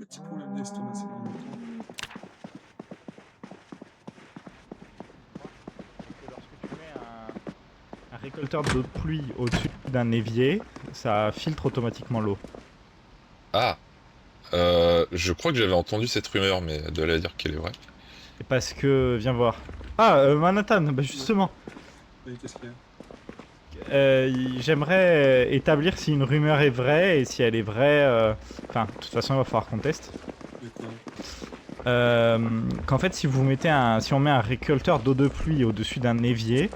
petit problème d'estomac ces derniers temps. Que lorsque tu mets un récolteur d'eau de pluie au-dessus d'un évier, ça filtre automatiquement l'eau. Ah, je crois que j'avais entendu cette rumeur, mais de là à dire qu'elle est vraie. Et parce que, viens voir. Ah, Manhattan, bah justement. Et qu'est-ce qu'il y a? J'aimerais établir si une rumeur est vraie et si elle est vraie. Enfin, de toute façon, il va falloir qu'on teste. De quoi? Qu'en fait, si on met un récolteur d'eau de pluie au-dessus d'un évier,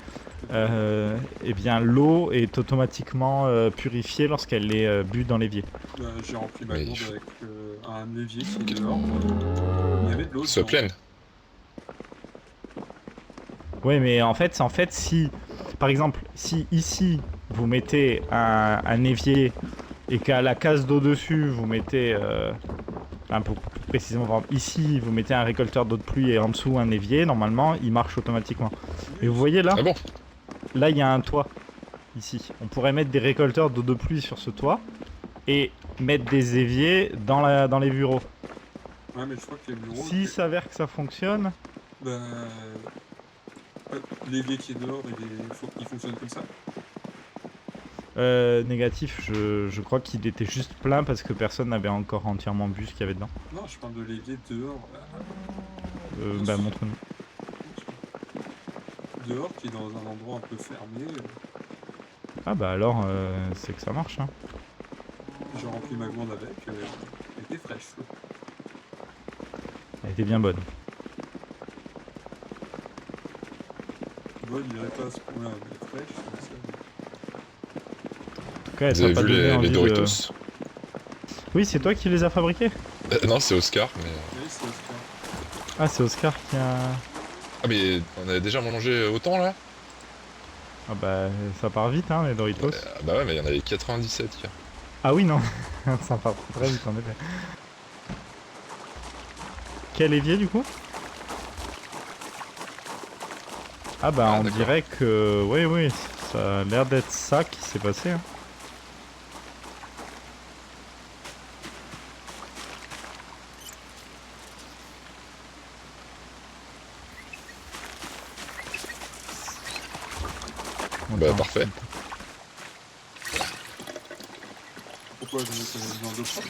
eh bien l'eau est automatiquement purifiée lorsqu'elle est bue dans l'évier. J'ai rempli ma Mais gourde il faut- avec un évier qui est dehors. Il y avait de l'eau Soit dedans. pleine. Oui, mais en fait, si, par exemple, si ici vous mettez un évier et qu'à la case d'eau dessus vous mettez, enfin, pour précisément, par exemple, ici vous mettez un récolteur d'eau de pluie et en dessous un évier, normalement il marche automatiquement. Et vous voyez là, Ah bon? là il y a un toit ici. On pourrait mettre des récolteurs d'eau de pluie sur ce toit et mettre des éviers dans les bureaux. Ouais, mais je crois que les bureaux. S'il s'avère que ça fonctionne, Bah. L'évier qui est dehors, il fonctionne comme ça? négatif, je crois qu'il était juste plein parce que personne n'avait encore entièrement bu ce qu'il y avait dedans. Non, je parle de l'évier dehors. Bah montre-nous. Dehors, qui est dans un endroit un peu fermé. Ah bah alors, c'est que ça marche, hein. J'ai rempli ma gourde avec. Elle était fraîche. Elle était bien bonne. Bon, il dirait pas à ce point-là, mais fraîche, comme ça. En tout cas, elle Vous t'a avez pas vu donné les envie de... Doritos? Oui, c'est toi qui les as fabriqués? Non, c'est Oscar, mais... Oui, c'est Oscar. Ah, c'est Oscar qui a... Ah, mais on avait déjà mangé autant, là? Ah bah, ça part vite, hein, les Doritos. Ah bah ouais, mais il y en avait 97, quoi. Ah oui, non. Ça part très vite, en effet. Quel évier, du coup? Ah bah, Ah, on d'accord. dirait que... Oui, oui, ça a l'air d'être ça qui s'est passé, hein. Bah, Attends, parfait. Pourquoi je mets dans l'eau propre?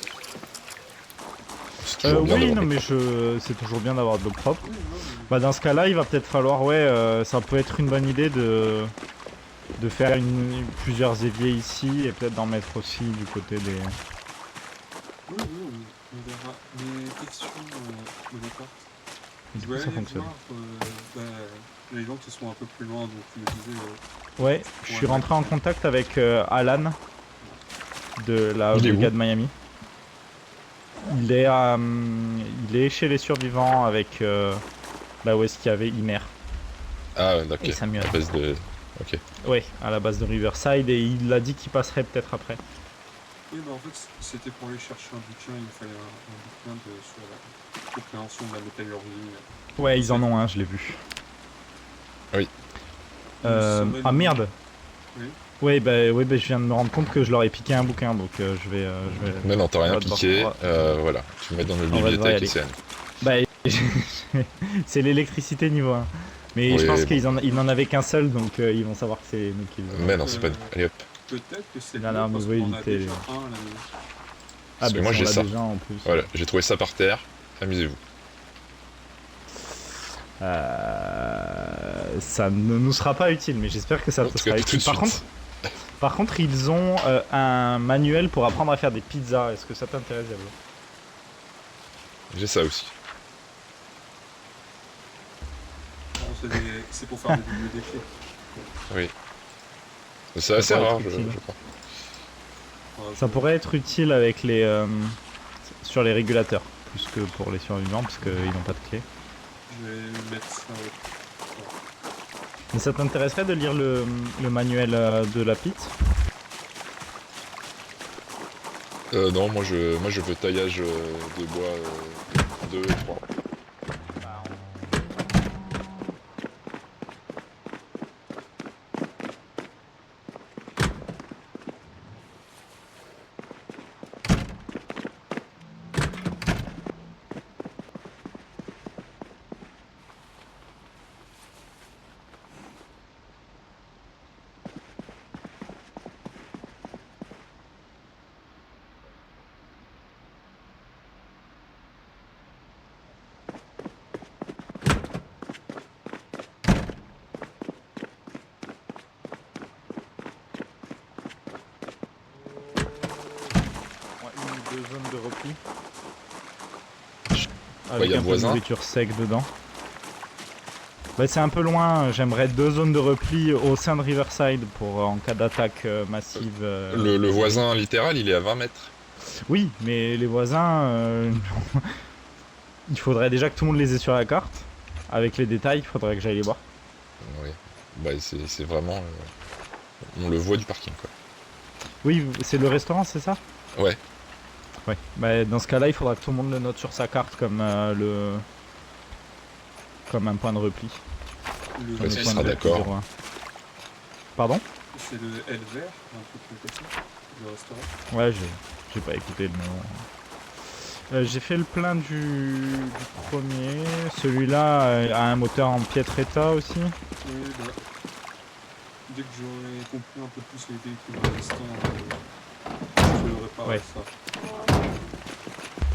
C'est toujours bien oui, d'avoir non, de mais l'eau c'est toujours bien d'avoir de l'eau propre. Oui, non, mais... Bah dans ce cas-là, il va peut-être falloir, ouais, ça peut être une bonne idée de faire plusieurs éviers ici et peut-être d'en mettre aussi du côté des... Oui, on verra. Mais question de l'appart. Du Je coup, vais ça aller fonctionne. voir les gens qui sont un peu plus loin, donc tu me disais... Ouais, je suis rentré en contact avec Alan de la Il est où? brigade Miami. Il est chez les survivants avec là où est-ce qu'il y avait Imer Ah, ok. et Samuel. À base de... Ok. Ouais, à la base de Riverside et il a dit qu'il passerait peut-être après. Oui, bah en fait, c'était pour aller chercher un bouquin, il me fallait un bouquin sur la compréhension de la métallurgie. Ouais, ils en ont un, je l'ai vu. Oui. Ah merde. Oui. Ouais, bah je viens de me rendre compte que je leur ai piqué un bouquin, donc je vais... Mais non, t'as on rien va devoir- piqué. on va- Voilà. Tu le mets dans le on va devoir y bibliothèque et aller. c'est... Bah, c'est l'électricité niveau 1. Mais Oui, je pense bon. qu'ils n'en avaient qu'un seul, donc ils vont savoir que c'est nous qui le... Mais non, c'est pas... Allez hop. Peut-être que c'est Non, mieux non, mais parce oui, qu'on en a éviter- déjà un à la maison. Ah Parce bah que moi, si on j'ai l'a ça. déjà en plus. Voilà, j'ai trouvé ça par terre. Amusez-vous. Ça ne nous sera pas utile, mais j'espère que ça En te tout cas, sera pas tout de utile. suite. Par contre, ils ont un manuel pour apprendre à faire des pizzas. Est-ce que ça t'intéresse, Diablo? J'ai ça aussi. Non, c'est pour faire des doubles défis. Oui. C'est assez pourrait être rare, utile. je crois. Enfin, Ça pourrait être utile avec les sur les régulateurs, plus que pour les survivants, parce qu'ils n'ont pas de clé. Je vais mettre ça. Mais ça t'intéresserait de lire le manuel de la pite? Non, moi je veux taillage de bois 2 et 3. repli. Ouais, Avec y a un le peu de voisin. nourriture sec dedans. Bah, c'est un peu loin, j'aimerais 2 zones de repli au sein de Riverside pour en cas d'attaque massive. Le voisin littéral, il est à 20 mètres. Oui, mais les voisins, il faudrait déjà que tout le monde les ait sur la carte. Avec les détails, il faudrait que j'aille les voir. Ouais. Bah, c'est vraiment. On le voit du parking, quoi. Oui, c'est le restaurant, c'est ça? Ouais. Ouais. Bah, dans ce cas-là, il faudra que tout le monde le note sur sa carte comme comme un point de repli. Le Comme Bah, le s'il point sera de repli d'accord. 01. Pardon? c'est le L vert, un truc comme ça, le restaurant. Ouais, j'ai pas écouté le nom. J'ai fait le plein du premier. Celui-là a un moteur en piètre état aussi. Oui, bah, dès que j'aurai compris un peu plus les véhicules restants, je réparerai Ouais. ça.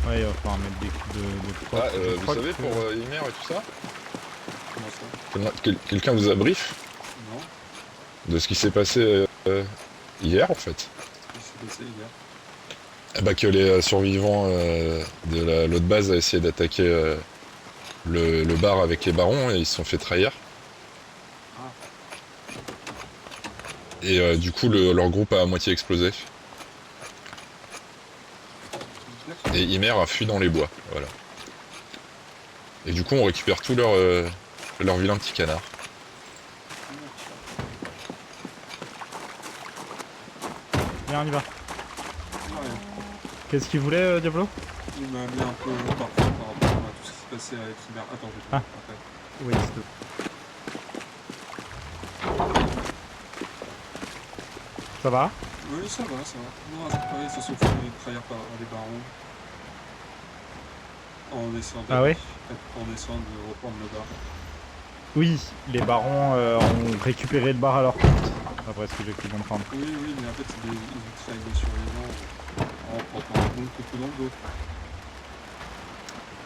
Ouais, il va falloir mettre des coups de Ah, crotte. Je vous crois savez, que- pour Ymer et tout ça, Comment ça? quelqu'un vous a brief Non, de ce qui s'est passé hier, en fait? qu'est-ce qui s'est passé hier? Eh bah, que les survivants de l'autre base a essayé d'attaquer le bar avec les barons et ils se sont fait trahir. Ah, Et du coup, leur groupe a à moitié explosé. d'accord. Et Ymer a fui dans les bois. Voilà. Et du coup, on récupère tous leurs vilains petits canards. Viens, on y va. Non, rien. Qu'est-ce qu'il voulait, Diablo? Il m'a mis un peu par rapport à tout ce qui s'est passé avec Himer. Attends, je vais te Ah. montrer après. Oui, ça va? Oui, ça va, ça va. Non, ouais, ils se sont fait trahir par les barons en essayant de, Ah ouais? en essayant de reprendre le bar. Oui, les barons ont récupéré le bar à leur compte, après ce que j'ai pu comprendre. Oui, oui, mais en fait, ils ont trahi les survivants en portant un bon coup de dans le dos.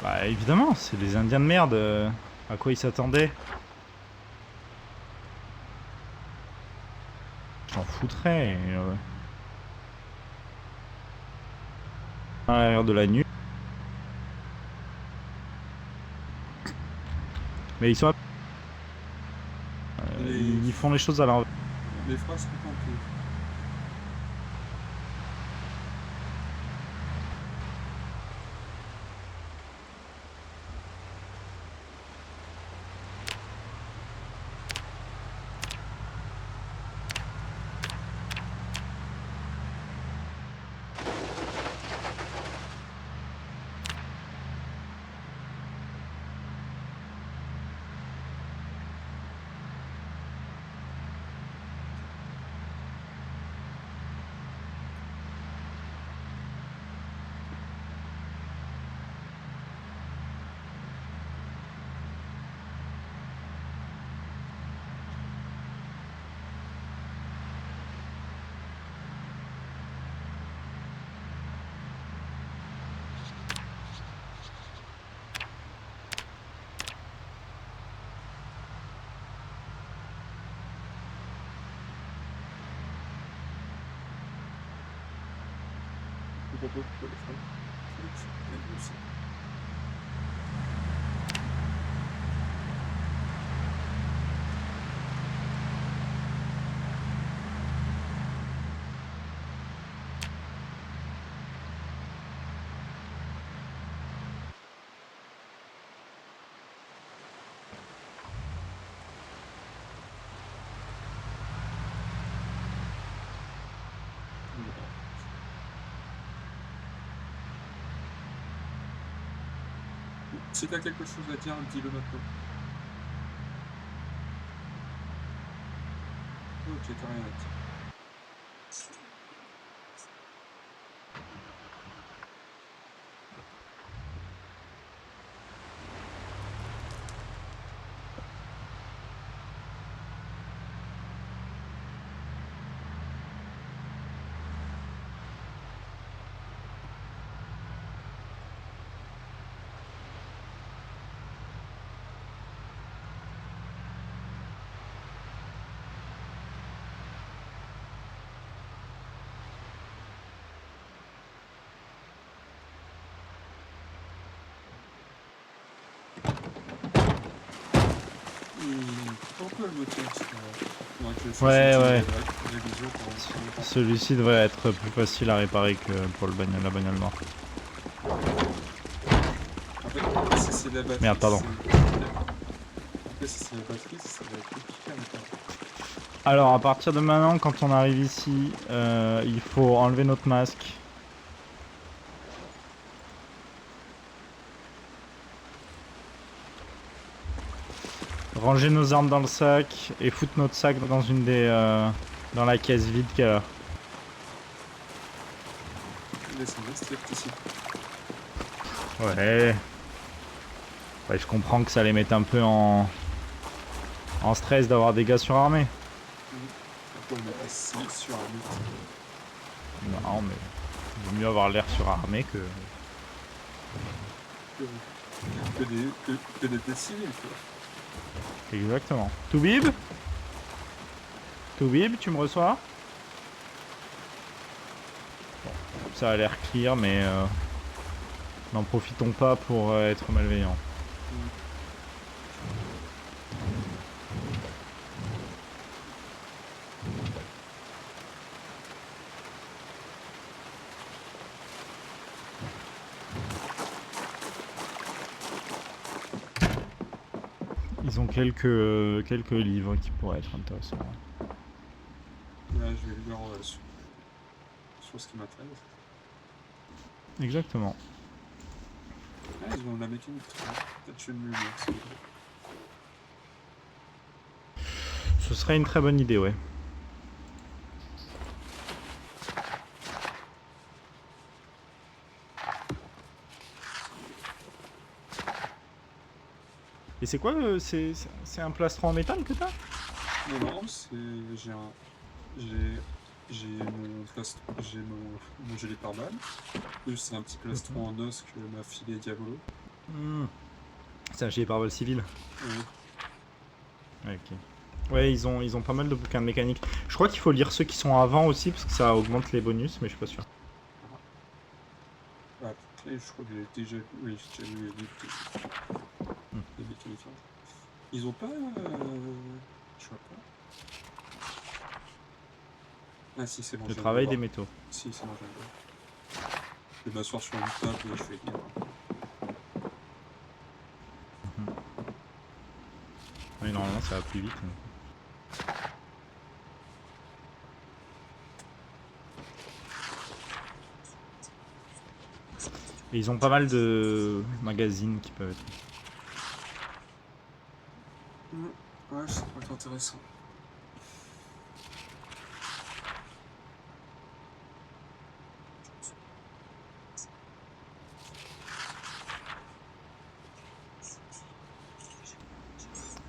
Bah évidemment, c'est des Indiens de merde. À quoi ils s'attendaient? J'en foutrais. À l'arrière de la nuit. Mais ils sont... ils font les choses à l'envers. Les phrases sont un peu. Si t'as quelque chose à dire, dis-le maintenant. Ok, t'as rien à dire. il prend un peu le moteur. Ouais. Révision pour Celui-ci devrait être plus facile à réparer que pour la bagnole noire. En fait, si c'est la batterie. Merde, pardon. Après, si c'est la batterie, ça va être compliqué à réparer. Alors à partir de maintenant, quand on arrive ici, il faut enlever notre masque. Ranger nos armes dans le sac et foutre notre sac dans une des dans la caisse vide qu'il y a là. Laisse-moi strict ici. Ouais. Ouais, je comprends que ça les mette un peu en stress d'avoir des gars surarmés. Pourquoi on est assis sur un mythe Non, mais il vaut mieux avoir l'air surarmé que. que des civils, quoi. Exactement. Toubib, tu me reçois? Bon, ça a l'air clear, mais n'en profitons pas pour être malveillants. Ils ont quelques livres qui pourraient être intéressants. Là, je vais voir sur ce qui m'intéresse. Exactement. Ah, ils ont la mécanique. Peut-être une lumière, c'est vrai. Ce serait une très bonne idée, ouais. Et c'est quoi c'est un plastron en métal que t'as? Non, c'est. J'ai mon gilet pare-balles. Plus c'est un petit plastron en os que m'a filé Diabolo. C'est un gilet pare-balles civil. Ouais. Ouais, ok. Ouais, ils ont pas mal de bouquins de mécanique. Je crois qu'il faut lire ceux qui sont avant aussi parce que ça augmente les bonus, mais je suis pas sûr. Après, je crois que j'ai déjà lu les livres des mécaniciens. Ils ont pas. Je vois pas. Ah si, c'est bon. Le travail des métaux. Si, c'est bon, je viens de voir. Je vais m'asseoir sur une table et je vais lire. Oui, normalement ça va plus vite. Donc. Et ils ont pas mal de magazines qui peuvent être. Ouais, ça pourrait être intéressant.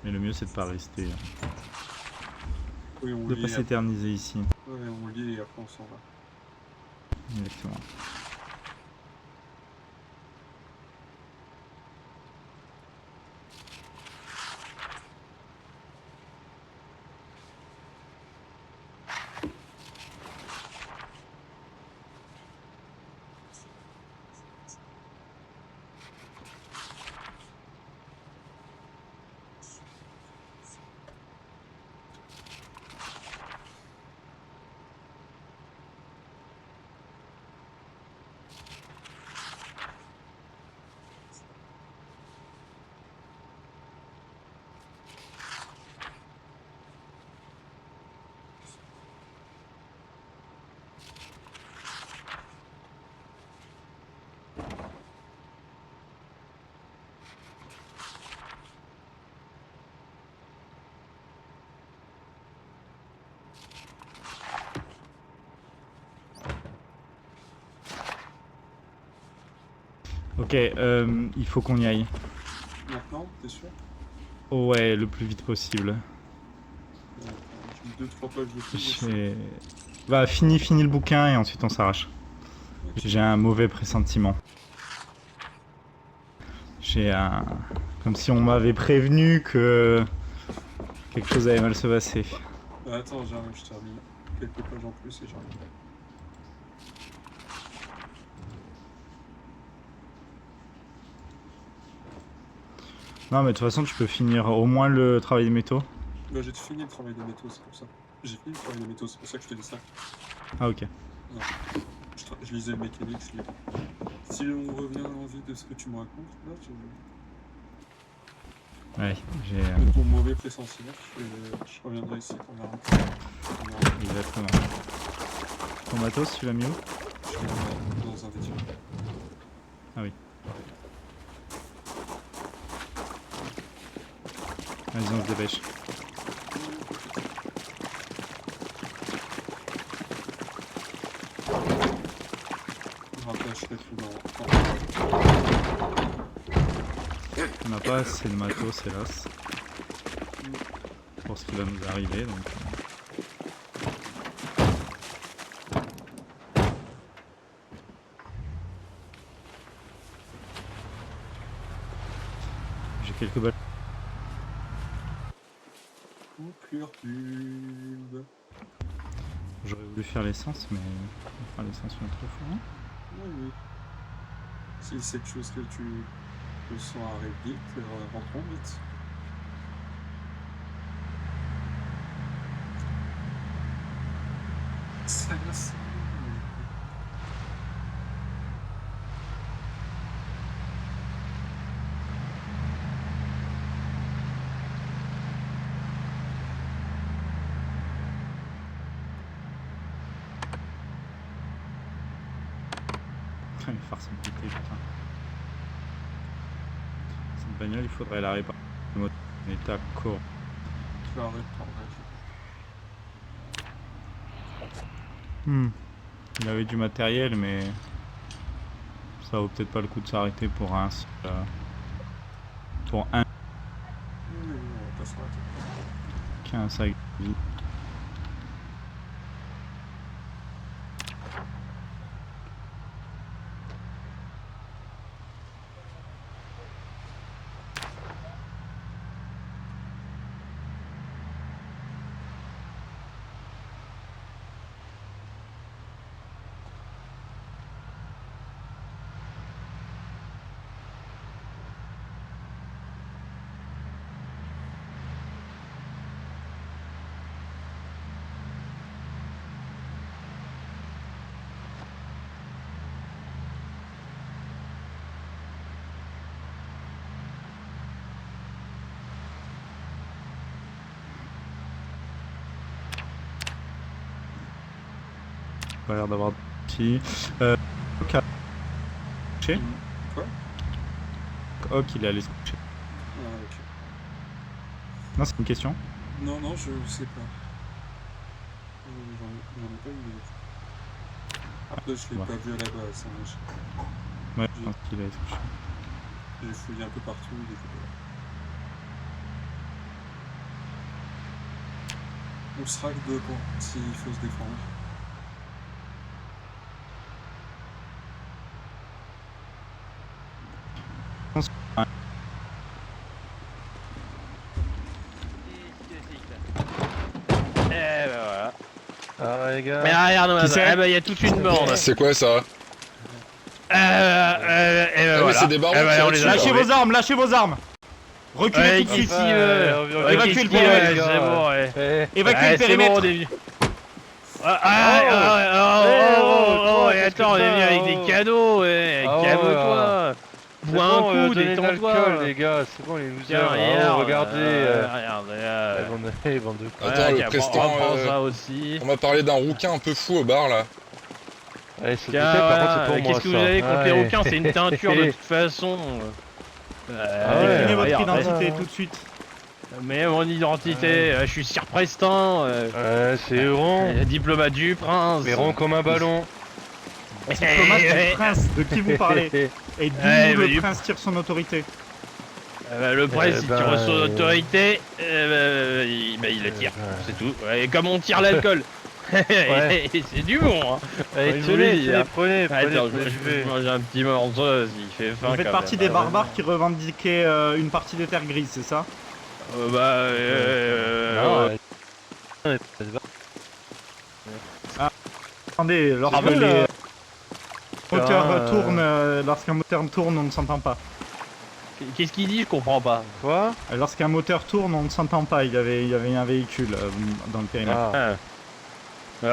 Mais le mieux c'est de pas rester. Oui, on De lit pas et s'éterniser ici. ouais, on lit et après on s'en va. Exactement. Ok, il faut qu'on y aille. Maintenant, t'es sûr? Ouais, le plus vite possible. J'ai 2-3 pages de plus. Bah, fini le bouquin et ensuite on s'arrache. J'ai un mauvais pressentiment. J'ai un... Comme si on m'avait prévenu que quelque chose allait mal se passer. Attends, j'arrive, je termine. Quelques pages en plus et j'arrive. Non, mais de toute façon, tu peux finir au moins le travail des métaux. Bah, j'ai fini le travail des métaux, c'est pour ça. J'ai fini le travail des métaux, c'est pour ça que je te dis ça. Ah, ok. Non. Je lisais le mécanique, je lis. Si on revient en vie de ce que tu me racontes, là, Ouais, j'ai. de ton mauvais pressentiment, je reviendrai ici quand on arrête. Exactement. Ton matos, tu l'as mis où? Je suis dans un vêtement. Ah oui. Vas-y, on se dépêche. Rattacherai tout dans. On n'a pas assez de matos, hélas. Pour ce qui va nous arriver, donc. J'ai quelques balles. Coupure pub. J'aurais voulu faire l'essence, mais. Enfin, l'essence une autre fois. Oui, oui. Si c'est quelque chose que tu le sens arrive vite, rentrons vite. Ça glace. Les phares sont pétés, putain. Cette bagnole, il faudrait la réparer. En état corps. Tu vas reprendre. Il avait du matériel, mais ça vaut peut-être pas le coup de s'arrêter pour un seul, pour un Oui, oui, on va pas s'arrêter. qui a un sac vide. Pas l'air d'avoir de petits. Hawk a couché. Quoi? Hawk, il est allé se coucher. Ah, ok. Non, c'est une question. Non, non, je sais pas. J'en ai pas eu. Après, je l'ai Ouais. pas vu à la base. Hein. Ouais, je pense qu'il allait se coucher. J'ai fouillé un peu partout, il était pas là. On se raque de bon, s'il faut se défendre. Eh ben voilà. Ah les gars. Mais regarde-moi Qui ça. c'est Eh ben il y a toute une bande. C'est quoi ça? Eh ben mais voilà. c'est des barons Eh ben, qui on les tuent, a là. Lâchez trouvés. vos armes, lâchez vos armes. Reculez Ouais, tout de qu'est-ce suite. qu'il veut Évacuez le Qu'est-ce qu'il veut, périmètre. c'est bon, ouais. Évacuez Ouais, le c'est périmètre. bon, on est venu. Et attends, on est venu avec des cadeaux, ouais. Ah ouais, Calme-toi. Bois un coup, donnez de détends-toi. l'alcool, les gars, c'est bon les Tiens, losers. regarde. Regardez. Regarde, Bande de cons. Attends, le prestant, prends ça aussi. On m'a parlé d'un rouquin un peu fou au bar là. Ouais, cette Tiens, bouteille, par contre, voilà. c'est pour moi. Qu'est-ce que vous ça. avez contre les Ouais. requins? C'est une teinture de toute façon. Déclinez votre regarde, identité tout de suite. Mais mon identité, je suis Sir Preston, C'est rond. diplomate du prince. Mais rond comme un ballon. Diplomate du prince, de qui vous parlez? Et d'où Ouais, mais le du- prince tire son autorité? Le prince, Eh il ben, tire son autorité, il la tire, ben. c'est tout. Ouais, et comme on tire l'alcool. Ouais. C'est du bon, hein. Allez, Ouais, je vous l'ai dit, tenez, hein. prenez, Attends, prenez, je buvez. mange un petit morceau, s'il fait faim. Vous faites quand partie même. des barbares qui revendiquaient une partie des terres grises, c'est ça? Non, Attendez, lorsque bon, les là. moteurs Ah, tournent, lorsqu'un moteur tourne, on ne s'entend pas. Qu'est-ce qu'il dit? Je comprends pas. Quoi? Lorsqu'un moteur tourne, on ne s'entend pas. Il y avait un véhicule dans le périmètre. Ah. Ah.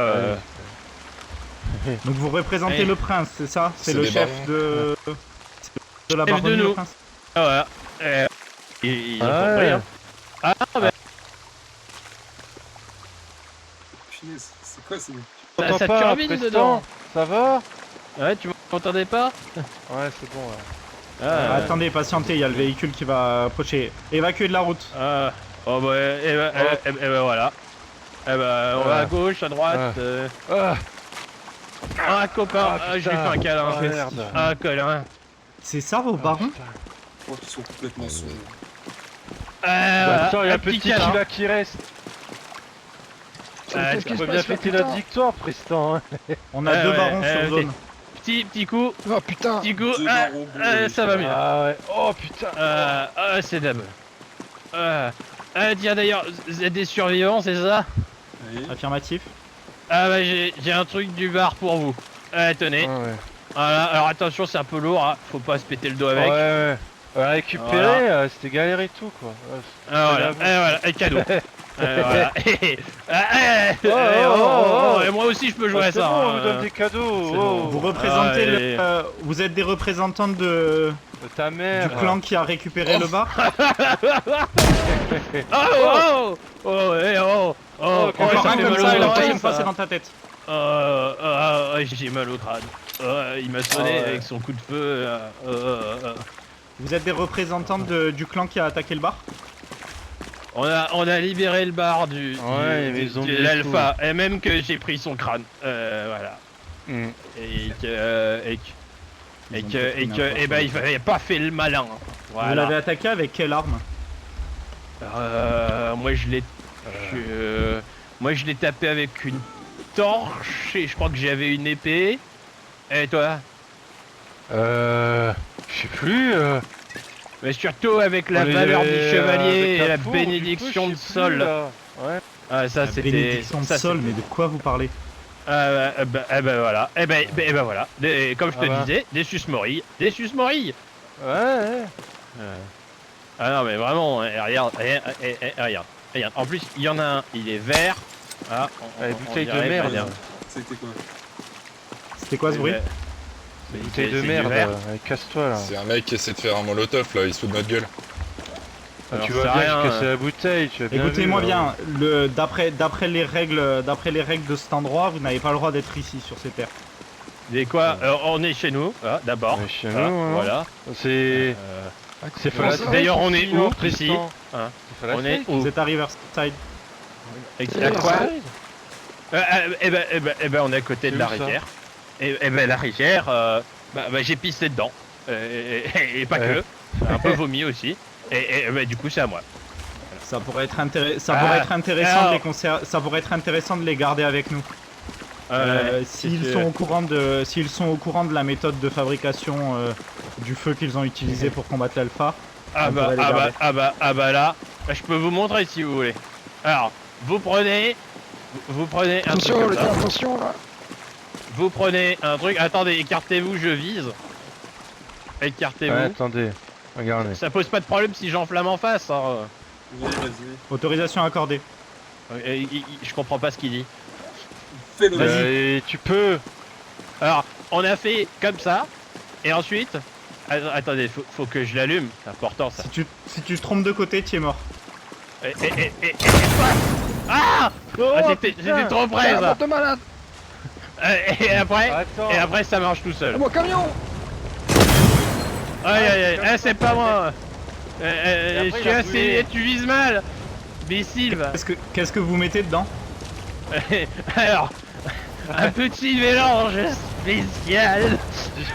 Donc vous représentez Ouais. le prince, c'est ça? C'est C'est le des chef barons. de la Chef de baronnie, le nous. prince? Ah, voilà. Il a Ah compris, ouais. hein. Ah, bah, Punaise, c'est quoi c'est... T'entends ça pas, turbine Preston? dedans. Ça va? ouais, tu m'entendais pas? Ouais, c'est bon, ouais. Attendez, patientez, il y a le véhicule qui va approcher. Évacuez de la route. Oh bah, et ben voilà. Eh ben, on va à gauche, à droite. Ah. Ah, copain, Ah, je lui fais un putain. câlin. Ah, merde. Ah, câlin. C'est ça vos barons? Je crois qu'ils sont complètement saouls. Bah, attends, il y a un petit câlin. là qui reste. Ah, Tu peux bien fêter notre victoire, Preston. Hein. On a deux barons sur ok. zone. Petit coup, Oh putain. petit coup. Deux Ah, barons bleus, ça va mieux. Ah ouais. Oh putain. C'est d'ab. Tiens d'ailleurs, vous êtes des survivants, c'est ça? Oui. Affirmatif. Ah bah j'ai un truc du bar pour vous. Tenez. Ah ouais. Voilà, alors attention, c'est un peu lourd, hein. Faut pas se péter le dos avec. Ouais. Récupérer, Voilà. c'était galère et tout quoi. Ouais, Ah, voilà, c'est la voilà, et cadeau. Voilà. Et moi aussi je peux jouer Ouais, à c'est ça. bon, on hein. vous donne des cadeaux. c'est bon. Vous représentez allez. vous êtes des représentants de De ta mère. du clan qui a récupéré le bar? Encore ça un fait comme mal ça au et la crâne, troisième fois c'est dans ta tête. J'ai mal au crâne. Il m'a sonné Ah ouais. avec son coup de feu. Vous êtes des représentants du clan qui a attaqué le bar? On a libéré le bar Ouais, mais ils ont de mis l'alpha, et même que j'ai pris son crâne. Voilà. Hmm. Et Ils ont peut-être pris n'importe il quoi. fallait pas fait le malin. Vous l'avez Voilà. attaqué avec quelle arme? Moi je l'ai tapé avec une torche et je crois que j'avais une épée. Et toi? Je sais plus. Mais surtout avec la on est valeur du avec chevalier la et la fourche, bénédiction du de coup, je sais sol. plus, là. Ouais. Ah ça La c'était. bénédiction de ça, sol, mais de quoi vous parlez? Voilà. Et ben voilà. Comme je te Ah bah. disais, des susmorilles. Des susmorilles. Ouais. Ah non mais vraiment, regarde. Regarde. En plus, il y en a un, il est vert. Ah, Les bouteilles de dirait merde. pas bien. C'était quoi? C'était quoi ce bruit? Des bouteilles de c'est du merde. verre. Casse-toi là. C'est un mec qui essaie de faire un molotov là, il se fout de notre gueule. Ah, tu Alors, vois c'est bien rien, que c'est la bouteille. Tu as bien Écoutez-moi vu, là. bien, d'après les règles de cet endroit, vous n'avez pas le droit d'être ici sur ces terres. Des quoi? On est chez nous, d'abord. On est chez Ah, nous, hein. voilà. C'est. C'est voilà. facile. D'ailleurs, on est où, Tristan. ici Hein. C'est On est où? Vous êtes à Riverside. À quoi? On est à côté de C'est la où, ça rivière. Et ben la rivière, j'ai pissé dedans. Et pas Ouais. que. Un peu vomi aussi. Et du coup, c'est à moi. Ça pourrait être, ça pourrait être intéressant de les garder avec nous. S'ils sont au courant de la méthode de fabrication du feu qu'ils ont utilisé pour combattre l'alpha. On pourrait les garder. Là, je peux vous montrer si vous voulez. Alors, vous prenez un truc comme ça. attention là. Vous prenez un truc. Attendez, écartez-vous, je vise. Écartez-vous. Ouais, attendez. Regardez. Ça pose pas de problème si j'enflamme en face. Hein. Oui, vas-y. Autorisation accordée. Je comprends pas ce qu'il dit. Fais-le. Et tu peux. Alors, on a fait comme ça. Et ensuite. Attendez, faut que je l'allume. C'est important ça. Si tu te trompes de côté, tu es mort. Et Ah, J'étais trop près ça. de malade. Et après. Attends. Et après ça marche tout seul. Mon camion. Aïe, c'est pas moi. après, Je il suis a assez. brûlé. Tu vises mal. Imbécile. Qu'est-ce que vous mettez dedans? Alors, un petit mélange spécial.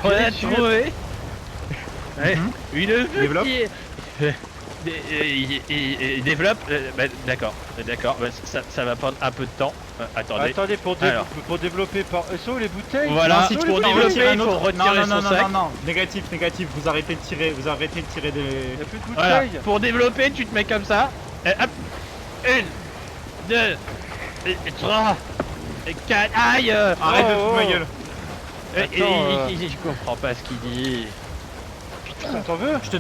On a trouvé une Développe. Développe. D'accord. Ça va prendre un peu de temps. Attendez. Attendez Alors. pour développer par. Sont les bouteilles? Voilà. Non, si tu pour peux en développer, retirer un il faut autre. retirer son sac. Non, négatif, vous arrêtez de tirer des. Il y a plus de Voilà. bouteilles. Pour développer, tu te mets comme ça. Hop. 1, 2, 3, 4. Aïe. Arrête de Oh, foutre ma oh. gueule. Je Attends, comprends pas ce qu'il dit. T'en veux? Je te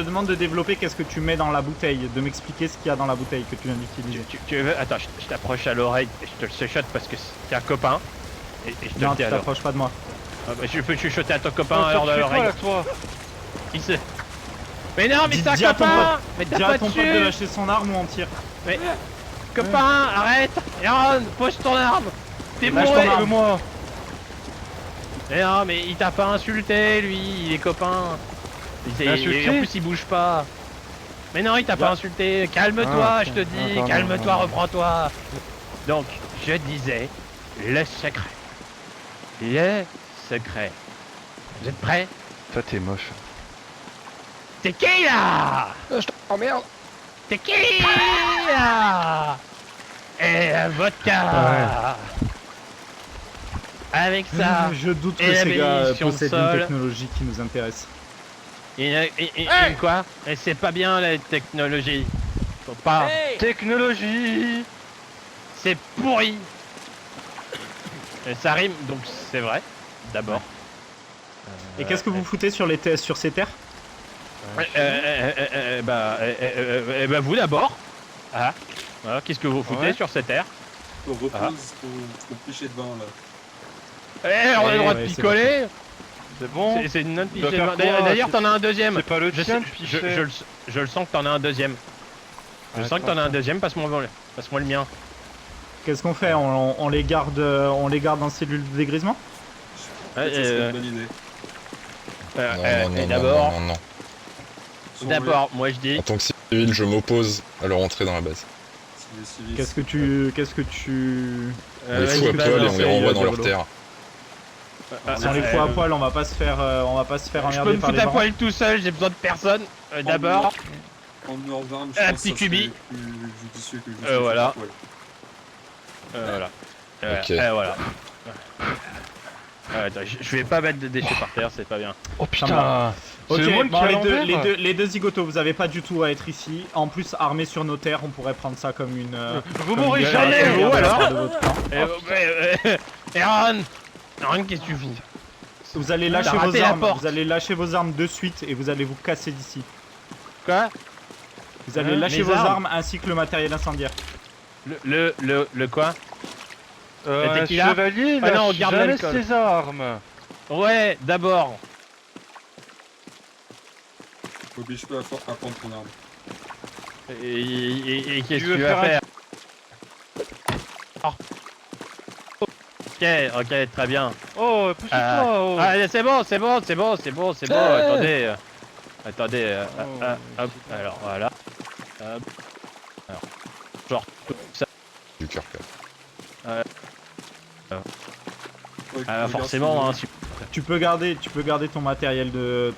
demande de développer qu'est-ce que tu mets dans la bouteille, de m'expliquer ce qu'il y a dans la bouteille que tu viens d'utiliser. Tu veux... Attends, je t'approche à l'oreille et je te le chuchote parce que t'es un copain. Et je te Non, le dis tu alors. t'approches pas de moi. Ah, bah, je peux chuchoter à ton copain Oh, alors tu de fais quoi l'oreille. là, toi? Il se... Mais non, mais c'est un Dis à ton copain. Mais Dis t'as à pas ton pote de dessus. lâcher son arme ou on tire. Mais... Copain, arrête. Aaron, pose ton arme. T'es Lâche ton bourré. arme. moi. Mais non, mais il t'a pas insulté, lui. Il est copain. Insulté? En plus, il bouge pas. Mais non, il t'a pas insulté. Calme-toi, Ah, je te dis. pardon, Calme-toi, pardon. reprends-toi. Donc, je disais, le secret. Le secret. Vous êtes prêts? Toi, t'es moche. T'es qui là? Oh merde! T'es qui là? Et la vodka. Avec ça, Je doute Et que la ces gars bénédiction possèdent sol. une technologie qui nous intéresse. une quoi? Et c'est pas bien la technologie. Faut pas. Technologie. C'est pourri. Et ça rime, donc c'est vrai. D'abord. Et qu'est-ce que vous foutez sur ces terres? Bah vous d'abord. Ah. Voilà, qu'est-ce que vous foutez Ouais. sur cette terre? On repose ton pichet de vin là. On a le droit de ouais, c'est picoler. C'est bon. C'est une autre Tu vas pichet de faire vin. quoi? D'ailleurs, C'est- t'en as un deuxième. C'est pas le Je, tien, sais- le je, pichet. je le sens que t'en as un deuxième. Je sens que t'en as un deuxième, passe-moi le mien. Qu'est-ce qu'on fait? On les garde en cellule de dégrisement? Peut-être que ça serait une bonne idée. Et d'abord, Sont d'abord, moi je dis. En tant que civil, je m'oppose à leur entrée dans la base. les civils. Qu'est-ce que tu... On les vas-y, fout à vas-y, poil et on vas-y, les renvoie dans leur Diablo. terre. Si on les fout à poil, on va pas se faire Je peux emmerder me par foutre les à barons. poil tout seul, j'ai besoin de personne. D'abord, En hors d'armes, je Un pense petit que ça cubi. serait plus judicieux que juste Voilà. ouais. voilà. Ok. Voilà. Attends, je vais pas mettre de déchets par terre, c'est pas bien. Oh Ça putain. Ok, C'est le monde bon, qui a les deux, l'envers. les deux zigotos, vous avez pas du tout à être ici. En plus, armés sur nos terres, on pourrait prendre ça comme une... Vous comme mourrez une jamais, guerre vous, de la alors part de votre clan. Aaron, qu'est-ce que tu fous? Vous allez lâcher T'as vos raté la armes, porte. vous allez lâcher vos armes de suite et vous allez vous casser d'ici. Quoi? Vous allez Hein, lâcher les vos armes armes ainsi que le matériel incendiaire. Le quoi? Un tequila? chevalier, Ah non, lâche on garde jamais l'alcool. ses armes. Ouais, d'abord. Oblige pas à prendre ton arme. Et qu'est-ce Tu que veux tu vas faire faire? Ok, très bien. Oh, pousse-toi. Oh. Allez, c'est bon. Attendez, hop, alors voilà. Hop. Alors, genre tout ça. Du cœur. Ouais, regarde Forcément, si- hein. Tu peux garder ton matériel de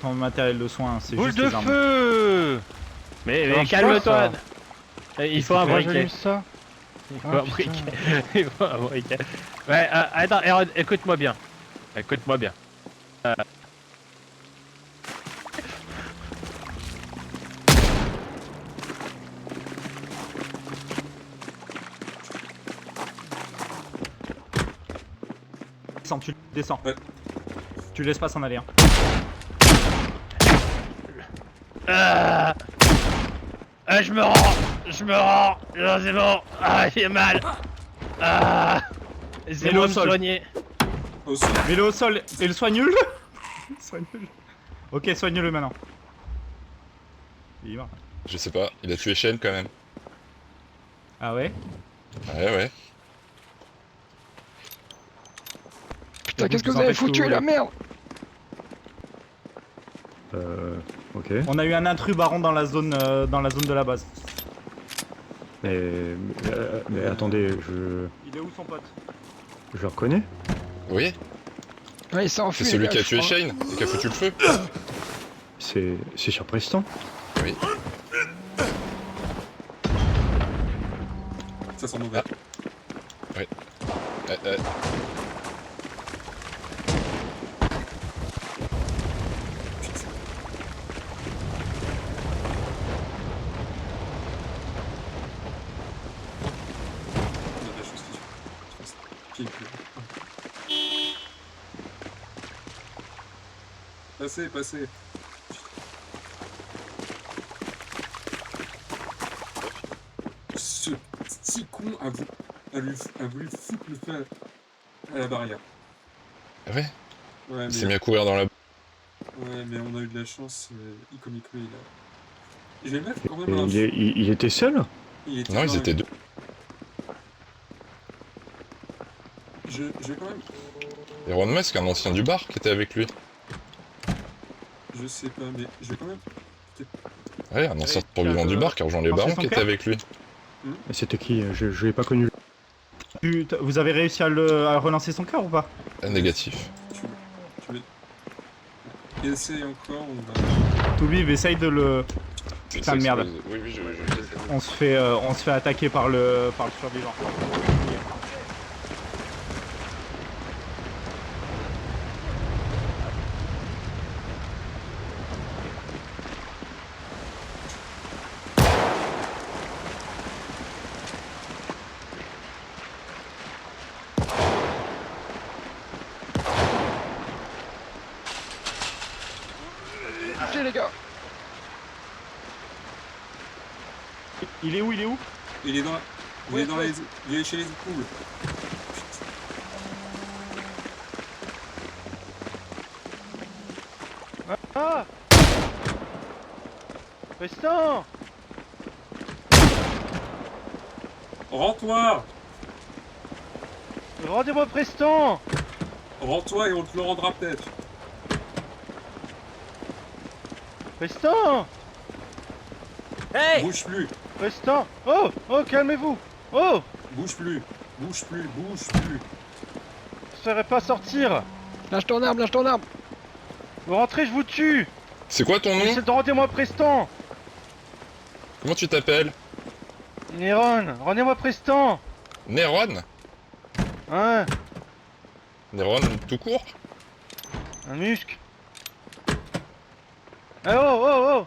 soins, c'est Boule juste de les armes. feu. Mais marche calme-toi. pas, Il faut un Pourquoi briquet. j'allume ça. Il faut Ah, un briquet. Il faut un briquet. Ouais, attends, Aaron, écoute-moi bien. Descends, tu descends. Ouais. Tu laisses pas s'en aller. Hein. Je me rends. Non, c'est bon. J'ai mal. C'est Mets-le au bon de sol. soigner. Au sol. Mets-le au sol et le soigne-le. Soigne-le. Ok, soigne-le maintenant. Il est mort. Je sais pas, il a tué Shane quand même. Ah ouais? Ouais. Putain, qu'est-ce que vous avez foutu la merde? Ok. On a eu un intrus baron dans la zone de la base. Mais attendez, Il est où son pote? je le reconnais. Oui, Ouais, il s'est enfui. c'est les celui gars, qui a je tué crois. Shane et qui a foutu le feu. C'est sur Preston. Oui. Ça sent mauvais. Il y a des choses qui se passent. Qui- Passez. con a voulu foutre le feu à la barrière. Ah ouais, Ouais, il s'est mis à courir dans la... ouais, mais on a eu de la chance. Ikomi il a. Je vais mettre quand Et même un. il était seul? Il était Non, ils quand étaient même- deux. Je vais quand même. Elon Musk, un ancien du bar, qui était avec lui. Je sais pas, mais je vais quand même. Ouais, un ancien tu survivant as du bar qui a rejoint les lancé barons son qui était cœur avec lui. Et c'était qui? Je l'ai pas connu. Vous avez réussi à relancer son cœur ou pas? Ah, négatif. Tu veux. Essaye encore, on va. Toubib, essaye de le... Putain de merde. Oui, oui, On se fait attaquer par le survivant. J'ai les gars. Il est où? Il est où? Il est dans la. Il est dans les. Il est chez les poules. Ah Preston Rends-toi! Rendez-moi Preston Rends-toi et on te le rendra peut-être. Preston Bouge plus, Preston Oh Oh, calmez-vous Oh bouge plus, bouge plus, bouge plus. Je ne saurais pas sortir Lâche ton arme, lâche ton arme. Vous rentrez, je vous tue C'est quoi ton nom? Essayez de rendez-moi Preston Comment tu t'appelles? Néron, rendez-moi Preston Néron? Hein Néron tout court? Un muscle Eh oh oh oh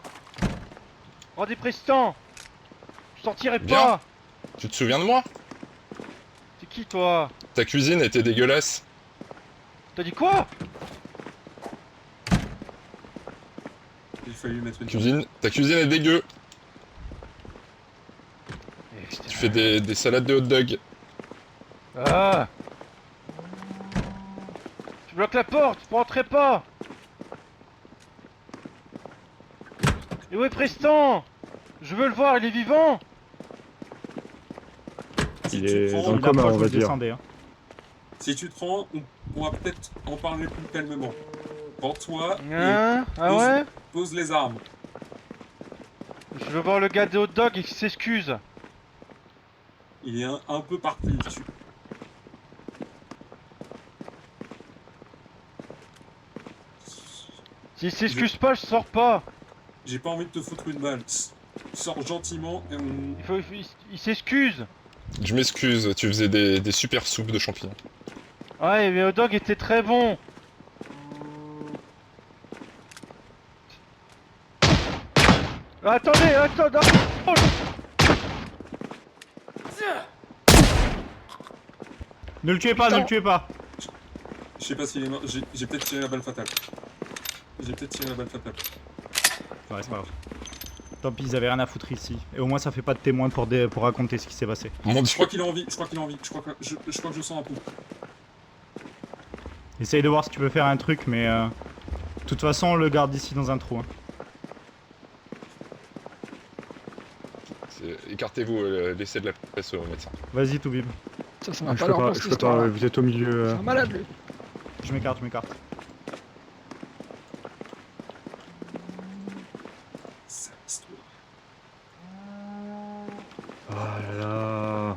Rendez Preston Je sortirai Bien. pas Tu te souviens de moi? C'est qui toi Ta cuisine était dégueulasse. T'as dit quoi Il fallait lui mettre une. Ta cuisine est dégueu. Tu fais des salades de hot dog. Ah Tu bloques la porte, vous rentrez pas Et où est Preston Je veux le voir, il est vivant Si Il tu est te rends- dans le Il coma, approche, on vous va dire. descendez, hein. Si tu te rends, on pourra peut-être en parler plus calmement. Rends-toi et Hein Ah ouais pose les armes. Je veux voir le gars des hot dogs et qui s'excuse Il est un peu parti. S'il s'excuse pas, je sors pas J'ai pas envie de te foutre une balle. Sors gentiment et on. Il s'excuse Je m'excuse, tu faisais des super soupes de champignons. Ouais, mais hot dog était très bon Attendez, attendez oh, Ne le tuez pas, ne le tuez pas. Je sais pas s'il est mort. J'ai peut-être tiré la balle fatale. Ouais, c'est pas grave. Tant pis, ils avaient rien à foutre ici. Et au moins, ça fait pas de témoin pour raconter ce qui s'est passé. Mon Je dieu. crois qu'il est en vie. Je crois que je sens un coup. Essaye de voir si tu peux faire un truc, mais... De toute façon, on le garde ici dans un trou. Hein. Écartez-vous, laissez de la place au médecin. Vas-y, Toubib. Ça va Je pas peux leur pas, place je cette peux pas, histoire. vous êtes au milieu. C'est un malade lui. Je m'écarte, je m'écarte. Sale histoire. Ah là là.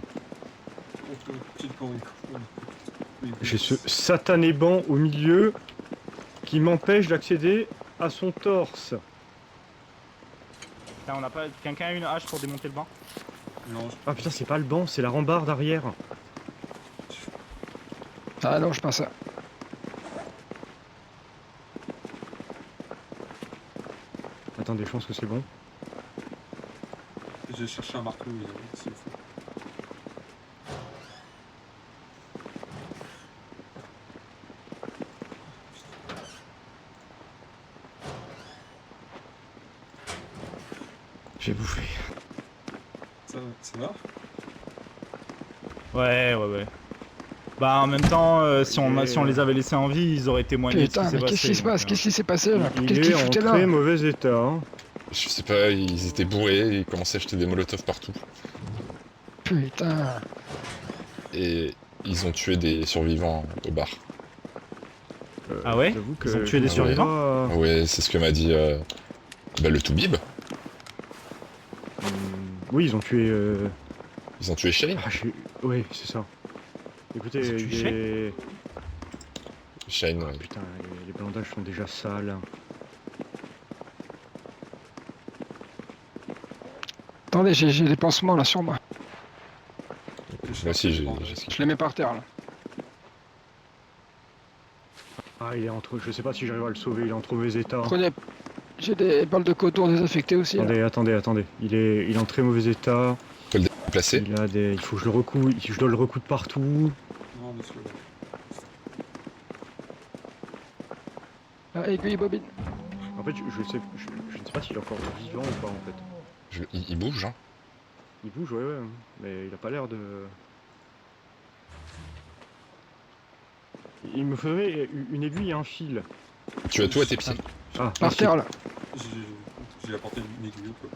On peut pile quand il faut. J'ai ce satané banc au milieu qui m'empêche d'accéder à son torse. Putain, on a pas... Quelqu'un a une hache pour démonter le banc? Non, Ah putain, c'est pas le banc, c'est la rambarde arrière. Ah non, je pense ça. Attendez, je pense que c'est bon. j'ai cherché un marteau s'il faut. J'ai bouffé. Ça va? Ouais. Bah en même temps, si on les avait laissés en vie, ils auraient témoigné de ce Putain, qui s'est mais passé. qu'est-ce qui se passe? donc, Qu'est-ce qui s'est passé là? Il Qu'est-ce est qu'il en foutait là? très mauvais état. Hein. Je sais pas, ils étaient bourrés, ils commençaient à jeter des molotovs partout. Putain. Et ils ont tué des survivants au bar. Ah ouais? J'avoue que Ils ont tué des je survivants vois pas- Ouais, c'est ce que m'a dit le Toubib. Oui, ils ont tué. Ils ont tué Shane. Oui, c'est ça. Écoutez, Ils ont tué il est... Shane, Ah, putain, les bandages sont déjà sales. Attendez, j'ai des pansements là sur moi. moi aussi j'ai... Je les mets par terre là. Ah, il est entre... Je sais pas si j'arrive à le sauver, il est en trop mauvais état. Prenez. J'ai des balles de coton désaffectées aussi. Là. Attendez. Il est en très mauvais état. On peut le déplacer. Il faut que je le recoue. Je dois le recoudre partout. Non, monsieur. Ah, aiguille, bobine. En fait, je ne sais pas s'il est encore vivant ou pas en fait. Il bouge, hein. Il bouge, ouais, mais il a pas l'air de... Il me faudrait une aiguille et un fil. Tu as tout à tes pieds. Ah, Par merci. terre là. J'ai apporté une aiguille, quoi.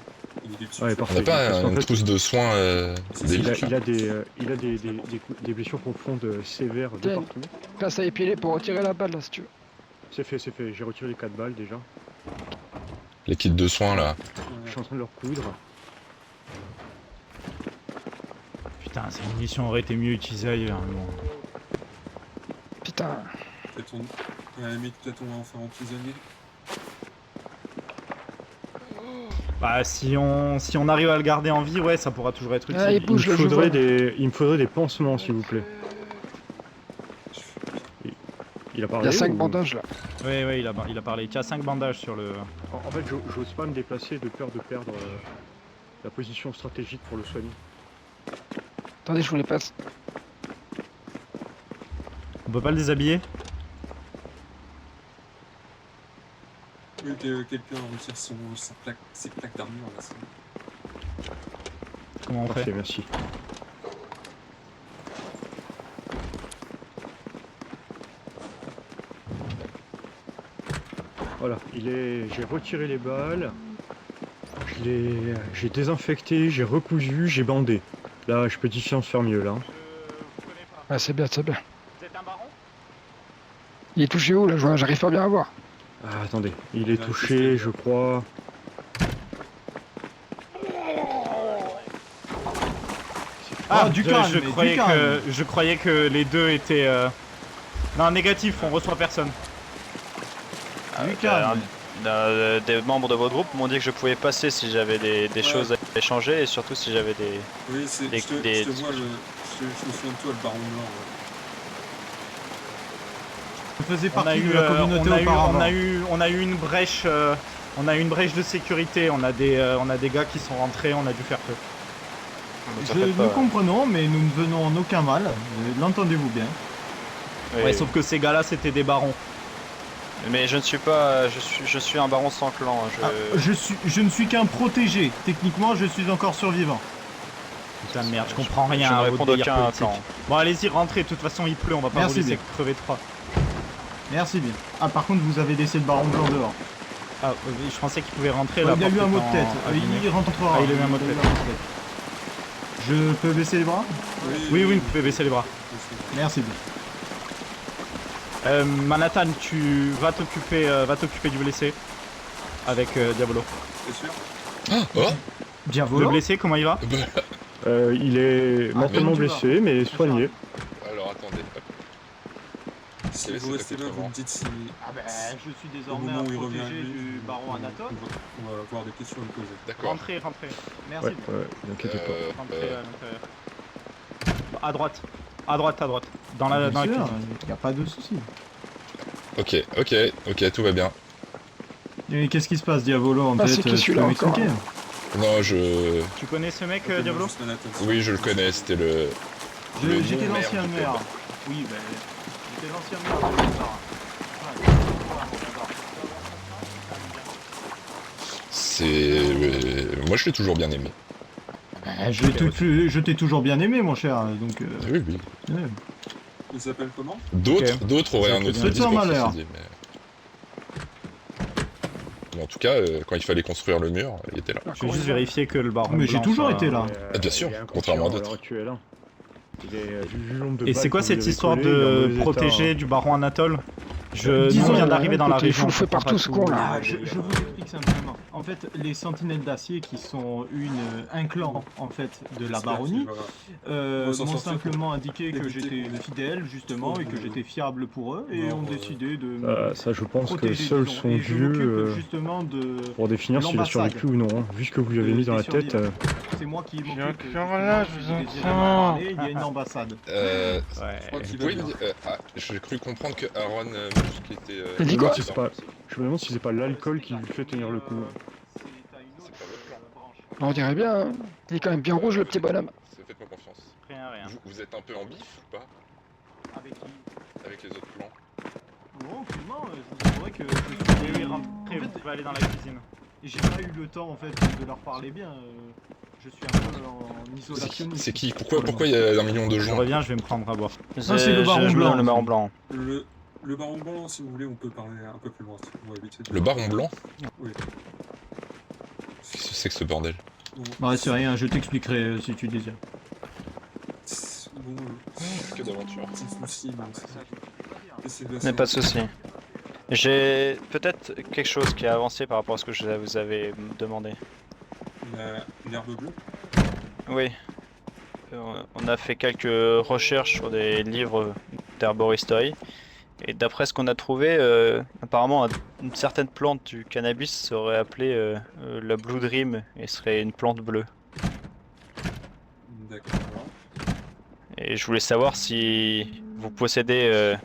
Il est dessus. Ouais, On parfait. n'a pas Parce qu'en une fait, trousse de soins d'élite, Il là. a des blessures profondes sévères de Tiens. partout. Place à épiler pour retirer la balle là si tu veux. C'est fait. J'ai retiré les 4 balles déjà. Les kits de soins, là. Je suis en train de leur coudre. Putain, ces munitions auraient été mieux utilisées ailleurs. mais bon. Putain. Peut-être à la limite, peut-être on va en faire emprisonner. Bah si on arrive à le garder en vie, ouais, ça pourra toujours être utile. Ah, il bouge, le je vois. Il me faudrait des pansements, s'il vous plaît. Il a Il parlé y a 5 ou- bandages là. Ouais, il a parlé. Tu as 5 bandages sur le... En fait, j'ose pas me déplacer de peur de perdre la position stratégique pour le soigner. Attendez, je vous les passe. On peut pas le déshabiller? Oui, quelqu'un retire ses plaques d'armure, là. Comment on fait? Parfait, merci. Voilà, j'ai retiré les balles, j'ai désinfecté, j'ai recousu, j'ai bandé. Là, je peux difficilement faire mieux là. Ouais, c'est bien, c'est bien. Vous êtes un baron? Il est touché où là? J'arrive pas bien à voir. Ah, attendez, il est Ouais, touché, c'est- je crois. Ah, du calme, mais du calme. Je croyais que les deux étaient... Non, négatif, on reçoit personne. Du calme. Des membres de votre groupe m'ont dit que je pouvais passer si j'avais des choses à échanger et surtout si j'avais des... Oui, c'est. Des- Je te des- vois, je me souviens de toi, le baron blanc. Vous faisiez On a partie eu, de la communauté auparavant. on a eu une brèche... on a eu une brèche de sécurité, on a des gars qui sont rentrés, on a dû faire feu. Nous comprenons, mais nous ne venons en aucun mal. L'entendez-vous bien? Ouais, sauf que ces gars-là, c'était des barons. Mais je ne suis pas... Je suis un baron sans clan. Je ne suis qu'un protégé. Techniquement, je suis encore survivant. Putain de merde, je comprends je rien ne à réponds votre délire d'aucun politique. clan. Bon, allez-y, rentrez, de toute façon, il pleut, on va pas Merci vous laisser bien. crever de froid. Merci bien. Ah, par contre, vous avez laissé le baron blanc dehors. Ah, je pensais qu'il pouvait rentrer, Il là. a eu un mot de tête. Il rentrera. Ah, il a eu un mot de tête. Je peux baisser les bras? Oui, vous pouvez baisser les bras. Merci bien. Manhattan, tu vas t'occuper du blessé avec Diabolo. C'est sûr? Oh Bien Le volant. blessé, comment il va? Il est mortellement mais- blessé, mais soigné. Alors attendez. Hop. Si vous restez là, vous me dites si. Ah ben, je suis Au désormais moment un où il revient, protégé lui, du baron Anatole. on va avoir des questions à lui poser. D'accord. Rentrez. Merci. Ouais, n'inquiétez pas. Rentrez à l'intérieur. À droite. Dans la Bien sûr, cuisine. il n'y a pas de souci. Ok, tout va bien. Et qu'est-ce qui se passe, Diavolo, en Ah, fait c'est qui tu celui-là peux encore, m'expliquer? Non, je... Tu connais ce mec, Appelle-moi Diabolo? juste Manhattan. Oui, je le connais, c'était le... J'étais bon l'ancien maire du maire. club. Oui, ben, j'étais l'ancien maire de Boulevard. C'est... Moi, je l'ai toujours bien aimé. Je t'ai toujours bien aimé, mon cher, donc... Oui, oui. ouais. Il s'appelle comment? D'autres auraient un autre Petit discours, malheur. ceci dit, mais en tout cas, quand il fallait construire le mur, il était là. Je vais juste vérifier que le baron Mais j'ai blanc toujours soit- été là. Bien sûr, contrairement à d'autres. Et c'est quoi cette histoire de protéger du baron Anatole? Disons, On vient il y a d'arriver dans la côté région. fou fait je comprends partout pas ce tout. con là. Ah, je vous explique simplement. En fait, les sentinelles d'acier qui sont un clan en fait de la baronnie On s'en m'ont sort simplement indiqué que j'étais fidèle justement et que j'étais fiable pour eux et ont décidé de me Ça, je pense que protéger, seuls disons. sont Et je dieux m'occupe justement de... pour définir s'il a l'ambassade. survécu ou non. Hein. Vu ce que vous lui avez mis dans la tête, C'est moi qui m'occupe. J'ai justement, cœur là, je si vous vous désirez entends. m'en parler, il y a une ambassade. Ouais. Vous pouvez me dire... j'ai cru comprendre que Aaron Musk était... T'as dit quoi c'est pas- je me demande si c'est pas l'alcool qui lui fait tenir le coup. C'est pas votre plan. On dirait bien, hein. Il est quand même bien rouge le petit bonhomme. Faites-moi confiance. Rien. Vous êtes un peu en bif ou pas Avec qui? avec les autres plans? Non, aucunement, je vous avouerai que je suis... Rentrez, vous pouvez aller dans la cuisine. J'ai pas eu le temps en fait de leur parler bien. Je suis un peu en isolationniste. C'est qui? Pourquoi il y a 1 million de Je gens? reviens, je vais me prendre à boire. c'est le baron blanc. Le baron blanc. Le baron blanc, si vous voulez, on peut parler un peu plus loin. On va éviter de- Le baron blanc? Oui. Qu'est-ce que c'est que ce bordel? Bah c'est rien, je t'expliquerai si tu désires. Bon, Que d'aventure. c'est souci, non, c'est Mais pas de souci. J'ai peut-être quelque chose qui a avancé par rapport à ce que je vous avais demandé. L'herbe bleue. Oui. On a fait quelques recherches sur des livres d'herboristerie. Et d'après ce qu'on a trouvé, apparemment une certaine plante du cannabis serait appelée la Blue Dream et serait une plante bleue. D'accord. Et je voulais savoir si vous possédez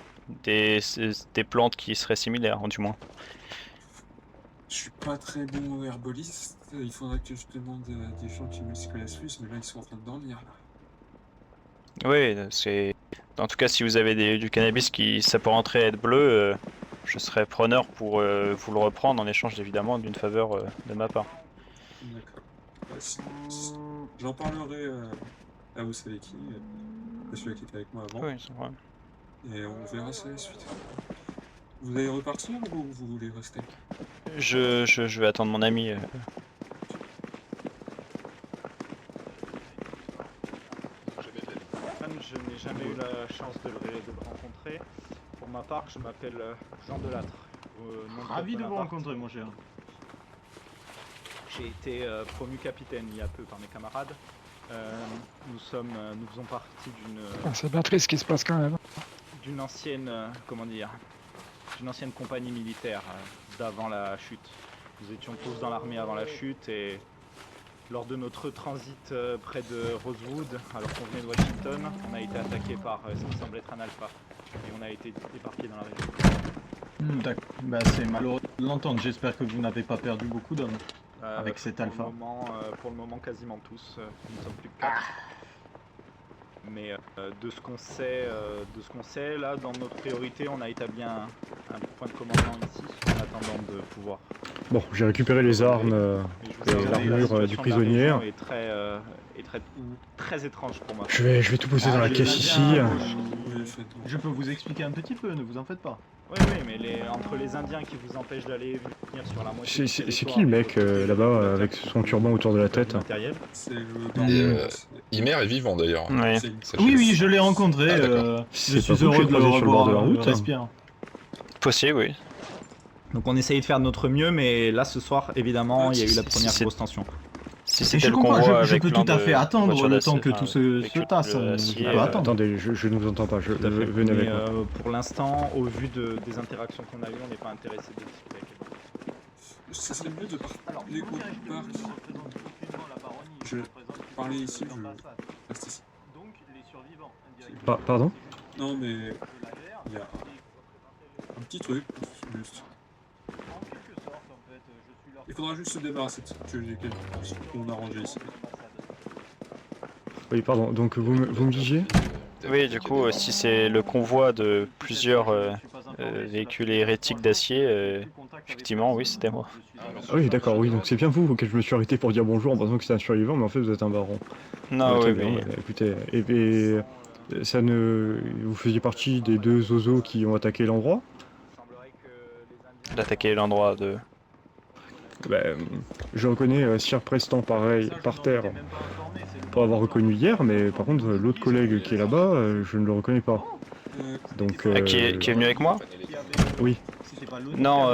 des plantes qui seraient similaires, du moins. Je suis pas très bon herboliste. Il faudrait que je demande à des gens qui me connaissent plus, mais là ils sont en train de dormir. Là. Oui, c'est. En tout cas, si vous avez du cannabis qui s'apparenterait à être bleu, je serais preneur pour vous le reprendre en échange évidemment d'une faveur de ma part. D'accord. J'en parlerai à vous savez qui, à celui qui était avec moi avant, Oui, c'est vrai. et on verra ça la suite. Vous allez repartir ou vous voulez rester? Je vais attendre mon ami. Je n'ai jamais eu la chance de le rencontrer. Pour ma part, je m'appelle Jean Delattre. Ravi de vous rencontrer mon cher. J'ai été promu capitaine il y a peu par mes camarades. Nous faisons partie C'est bien triste ce qui se passe quand même. d'une ancienne, d'une ancienne compagnie militaire d'avant la chute. Nous étions tous dans l'armée avant la chute et lors de notre transit près de Rosewood, alors qu'on venait de Washington, on a été attaqué par ce qui semble être un alpha et on a été éparpillés dans la région. D'accord. Bah c'est malheureux de l'entendre. J'espère que vous n'avez pas perdu beaucoup d'hommes. Avec cet alpha. Pour le moment, quasiment tous. Nous ne sommes plus que 4. Mais de ce qu'on sait, là, dans notre priorité, on a établi un point de commandement ici, en attendant de pouvoir. Bon, j'ai récupéré les armes Et et l'armure du prisonnier. Est très étrange pour moi. Je vais tout poser dans la caisse ici. Oui, faites-moi. Je peux vous expliquer un petit peu, ne vous en faites pas. Oui, mais entre les Indiens qui vous empêchent d'aller venir sur la moitié. C'est qui le mec là-bas avec son turban autour de la tête? Matériel. C'est le Et, baron. Imer est vivant d'ailleurs. Oui. Sachez. Oui, je l'ai rencontré. Ah, d'accord. Je C'est suis pas vous que heureux j'ai de le croisé sur le bord revoir. de la route. Respire. Possible, oui. Donc on essaye de faire de notre mieux, mais là ce soir, évidemment, il y a eu la première c'est- grosse tension. Si Et c'était je le comprends, convoi je avec peux plein tout à fait de attendre voitures le temps d'acier, que tout se véhicules tasse. d'acier, Je peux attendre. Attendez, je ne vous entends pas. Tout à fait. Venez avec Mais, moi. pour l'instant, au vu des interactions qu'on a eues, on n'est pas intéressé de discuter avec les gens. Ça serait mieux de parler au parc. Je parlais ici, je reste ici. Donc les survivants. Pardon? Non, mais il y a un petit truc, juste. En quelque sorte, en fait, je suis leur... Il faudra juste se débarrasser de ce que j'ai qu'on a rangé ici. Oui, pardon. Donc vous me disiez? Oui, du coup, si c'est le convoi de plusieurs véhicules hérétiques d'acier, Effectivement, oui, c'était moi. Ah oui, d'accord, oui, donc c'est bien vous auquel je me suis arrêté pour dire bonjour en pensant que c'était un survivant, mais en fait vous êtes un baron. Non, Très oui, bien, mais ouais, écoutez, ça ne... Vous faisiez partie des 2 zozos qui ont attaqué l'endroit? d'attaquer l'endroit de... Je reconnais Sir Preston pareil, par terre, pour avoir reconnu hier, mais par contre l'autre collègue qui est là-bas, je ne le reconnais pas. Donc, Qui est venu avec moi? Oui. Non,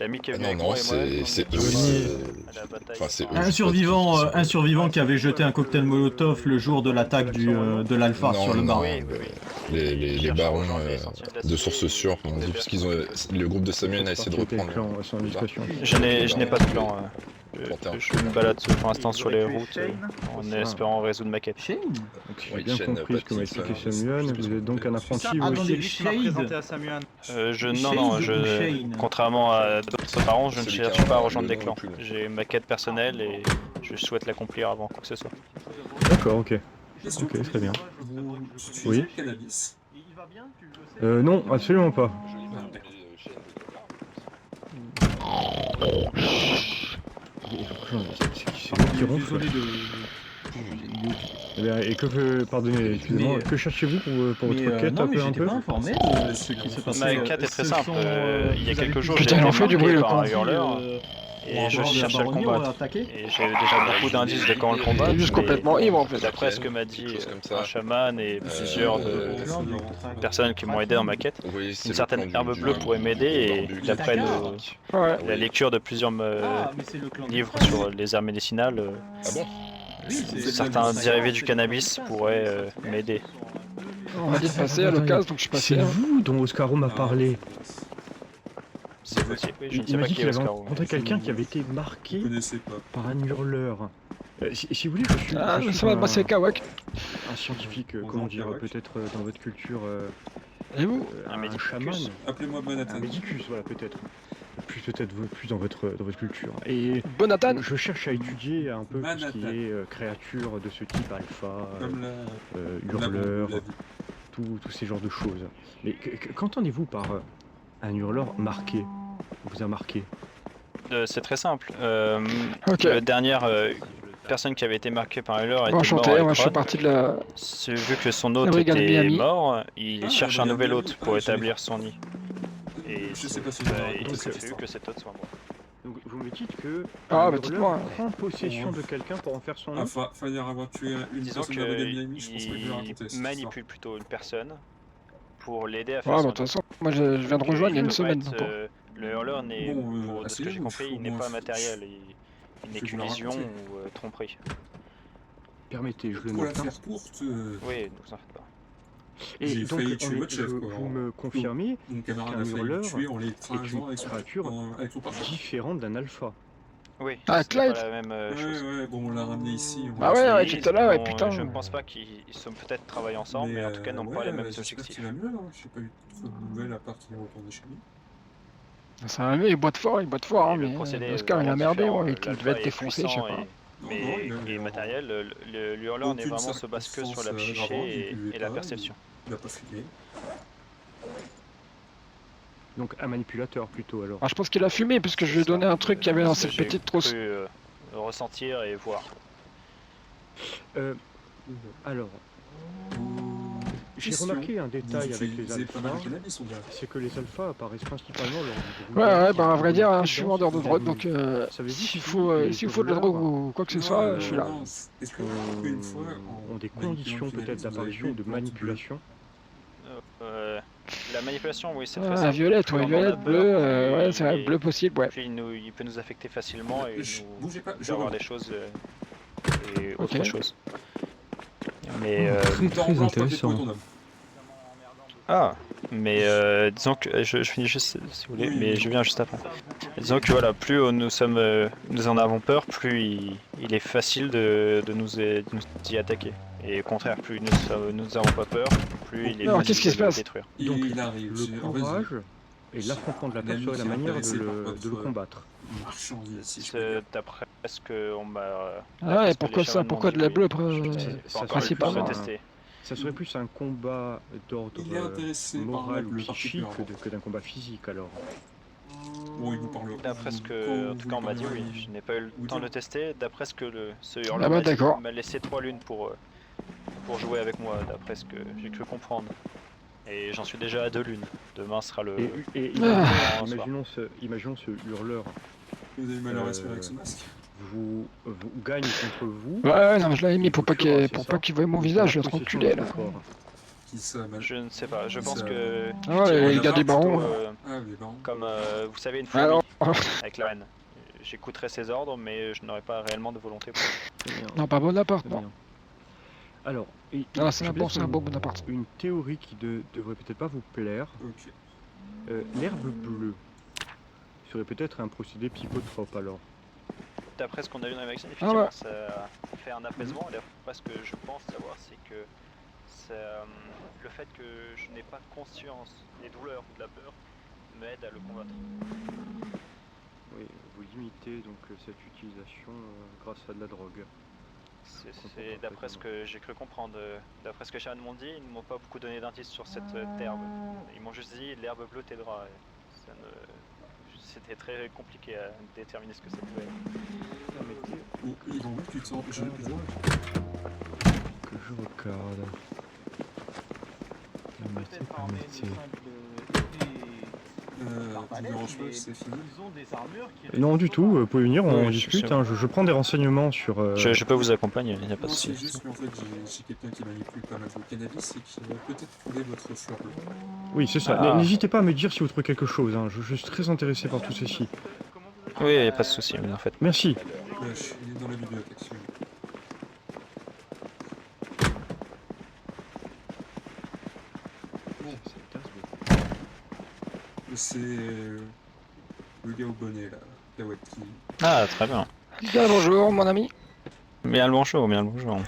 l'ami qui est venu Non, avec non, moi et moi. c'est on est eux. à la bataille. Enfin, c'est eux. Un survivant qui avait jeté un cocktail Molotov le jour de l'attaque de l'Alpha Non, sur le non, bar. Oui, oui, oui. Les barons de sources sûres m'ont dit, parce qu'ils ont le groupe de Samuel a essayé de Qui était le reprendre. clan, sans indiscrétion. Je n'ai pas de plan. Je me balade pour l'instant sur les routes en Ah. espérant résoudre ma quête. Shane Donc, j'ai Oui, bien Shane, compris ce que m'a Patrick, expliqué ça, Samuel, je vous sais êtes donc pas. un apprenti Ah, vous attendez, aussi. Shade à Samuel. Contrairement à d'autres parents, je ne Celui cherche qui a pas à le rejoindre des nom clans. le plus long. J'ai ma quête personnelle et je souhaite l'accomplir avant quoi que ce soit. D'accord, ok. Question Ok, très bien. Vous utilisez Oui. le cannabis? Non, absolument pas. C'est moi qui ronfle. Eh bien, et pardonnez, excusez-moi, que cherchez-vous pour votre quête un peu informé de ce qui se passait. Ma quête est très simple. Il y a quelques jours, j'ai Putain, été il en fait du bruit, marqué le par un con. hurleur et je cherche à le combattre. Et j'ai déjà beaucoup d'indices de comment le combattre. Il est juste mais complètement ivre en fait. D'après ce que m'a dit Quelque chose comme ça. un chaman et plusieurs personnes qui m'ont aidé dans ma quête, Oui, c'est une le certaine clan herbe du- bleue du- pourrait m'aider et du- d'après Ouais. la lecture de plusieurs livres sur les herbes médicinales, Ah bon? certains dérivés du cannabis pourraient m'aider. On m'a dit de passer à l'occasion, donc je suis passé. C'est vous dont Oscaro m'a parlé. C'est possible, oui, je ne Il sais m'a pas dit qui est qu'il avait Oscar. rencontré quelqu'un qui avait été marqué Vous connaissez pas. par un hurleur. Si vous voulez, Ah, je suis ça va, moi c'est Kawak. un scientifique, On comment vend dire, Kawak. peut-être dans votre culture, Et vous Un un médicus. chaman. Appelez-moi Un Manhattan. médicus, voilà, peut-être. Plus dans votre culture. Et Bonathan. je cherche à étudier un peu tout ce qui Manhattan. est créatures de ce type, alpha, Comme la... hurleur, la vie. tous ces genres de choses. Mais qu'entendez-vous par un hurleur marqué? Vous a marqué? C'est très simple. Ok. La dernière personne qui avait été marquée par un hurleur était Enchanté, mort moi je fais avec Ron. partie de la. Vu que son hôte brigade était Miami. mort, il Ah, cherche la un nouvel brigade hôte Miami. pour Ah, je établir son nid. Et Je sais pas si vous avez il raconté se cette fait histoire. que cet hôte soit mort. Donc vous me dites que Ah, un bah, hurleur dites-moi. prend possession de quelqu'un pour en faire son Ah, nom? fallait avoir tué une Disons personne de la brigade Miami, je pense pas que je vais qu'il raconter cette histoire. manipule plutôt une personne pour l'aider à faire Ouais, bah son de toute nid. façon, moi je viens de rejoindre il y a une En semaine. fait, donc, le hurleur n'est, Bon, de ce que j'ai asseyez-vous, compris, il n'est moi, pas je- matériel, il n'est je vais qu'une vous la vision raconter. ou tromperie. Permettez, je le Pour la note. hein. faire courte, Oui, ne vous en faites pas. Et J'ai donc, failli tuer votre chef, quoi. vous me confirmez mon camarade qu'un a failli hurleur le tuer en est l'étrangeant avec une son créature avec son parfum. différente d'un alpha. Oui, Ah, c'est Clyde. pas la même chose. Ouais, bon, on l'a ramené ici. on Ah l'a ouais, tué. tu étais là, ouais, Bon, putain. Je ne pense pas qu'ils sont peut-être travaillés ensemble, mais en tout cas n'ont pas ouais, les mêmes j'espère objectifs. qu'il va mieux, hein. J'ai pas eu trop de nouvelles à part qu'il est retourné chez lui. Ça va mieux, il boite fort, Et hein, le mais procédé est Oscar il a vraiment merdé, différent. ouais, il L'alpha devait être est défoncé, je sais puissant pas. et matériel. Le hurleur n'est Aucune vraiment se base que sur la circonstance psyché aggravante, il buvait et la pas, perception. Il a pas fumé. Donc un manipulateur plutôt alors. Ah, je pense qu'il a fumé, parce que je lui ai donné un truc qu'il y avait dans Ce que cette j'ai petite trousse. cru, ressentir et voir. Alors, j'ai Question. remarqué un détail Vous avec les utilisez pas mal alphas, de cannabis, on dirait. c'est que les alphas apparaissent principalement lors du Ouais, bah à vrai dire, hein, je suis vendeur de drogue, donc Savez-vous s'il si faut, les s'il faut de la drogue hurleurs ou quoi que ce soit, je suis là. Non, est-ce que une fois, ont des conditions peut-être d'apparition ou de manipulation? La manipulation, oui, c'est très Ah, simple. violette, Plus ouais, on en a violette, peur, bleu, plus ouais, c'est vrai, il- bleu possible, ouais. Plus il peut nous affecter facilement et nous Bougez pas, je faire voir reviens. des choses et Ok. autre chose. Mais Très intéressant. ah, mais disons que je finis juste si vous voulez, Oui, mais oui. je viens juste après. Disons que voilà, plus nous en avons peur, plus il est facile de nous y attaquer. Et au contraire, plus nous avons pas peur, plus il est Alors, facile qu'est-ce qui de se nous passe détruire. Donc, Il arrive. Le En fait, courage et l'affrontement de la peur L'ami serait la qui est manière intéressé par de le votre- combattre. marchandise, si je peux dire. D'après ce qu'on m'a. Ah ouais, ce que pourquoi les ça, chamans pourquoi m'ont de la dit, bleue oui. Ça Pas encore le plus principalement. testé. Ça serait plus un combat d'ordre Il est intéressé par moral la ou bleue psychique particulièrement. que d'un combat physique alors. Bon, il vous parle. D'après ce quand que, en vous tout cas, on lui m'a dit, parlerez, oui. Je n'ai pas eu vous le temps de dire. le tester. D'après ce que ce Ah hurleur bah, m'a dit, d'accord. il m'a laissé 3 lunes pour jouer avec moi, d'après ce que j'ai cru comprendre. Et j'en suis déjà à 2 lunes. Demain sera le. Et Ah. imaginons ce hurleur Vous avez mal à respirer avec ce masque. vous gagne contre vous. Ouais, non, mais je l'avais mis il pour vous pas tuera, c'est pour ça pas qu'il voie mon Ou visage, je la vais être possession enculé de là. votre corps. Qui ça mal. Je ne sais pas. Je pense Ça- que. Ah ouais, je les dirais gars du plutôt, baron. Ah, mais bon. comme vous savez, une fois Alors, avec la reine. J'écouterai ses ordres, mais je n'aurai pas réellement de volonté pour. Très bien, non, pas Bonaparte, très non. bien. Alors, Ah, c'est un je bon, laisse c'est un bon Bonaparte. une théorie qui devrait peut-être pas vous plaire. Ok. L'herbe bleue serait peut-être un procédé psychotrope alors. D'après ce qu'on a vu dans les magazines, Ah effectivement, ouais. ça fait un apaisement. Et d'après ce que je pense savoir, c'est que le fait que je n'ai pas conscience des douleurs ou de la peur m'aide à le combattre. Oui, vous limitez donc cette utilisation grâce à de la drogue. C'est d'après ce que j'ai cru comprendre. D'après ce que Sharon m'ont dit, ils ne m'ont pas beaucoup donné d'indices sur cette herbe. Ils m'ont juste dit l'herbe bleue t'aidera. Et ça c'était très compliqué à déterminer ce que ça pouvait être. Oh, ils vont où tu te sens je Que je regarde. Le métier par métier. tu déranges pas, c'est fini. Non du tout, vous pouvez venir, on Oui, discute. c'est Hein, je prends des renseignements sur... Je peux vous accompagner, il n'y a pas de Non, c'est souci. juste qu'en fait, j'ai quelqu'un qui manipule pas mal de cannabis et qui va peut-être trouver votre fleur bleue. Oui, c'est ça. Ah. N'hésitez pas à me dire si vous trouvez quelque chose. Hein. Je suis très intéressé par tout ceci. Oui, il n'y a pas de souci, mais en fait. Merci. Il est dans la bibliothèque, celui-là. C'est le gars au bonnet là, Kawaki. Ah, très bien. Bien, bonjour, mon ami. Bien le bonjour, bien le bonjour.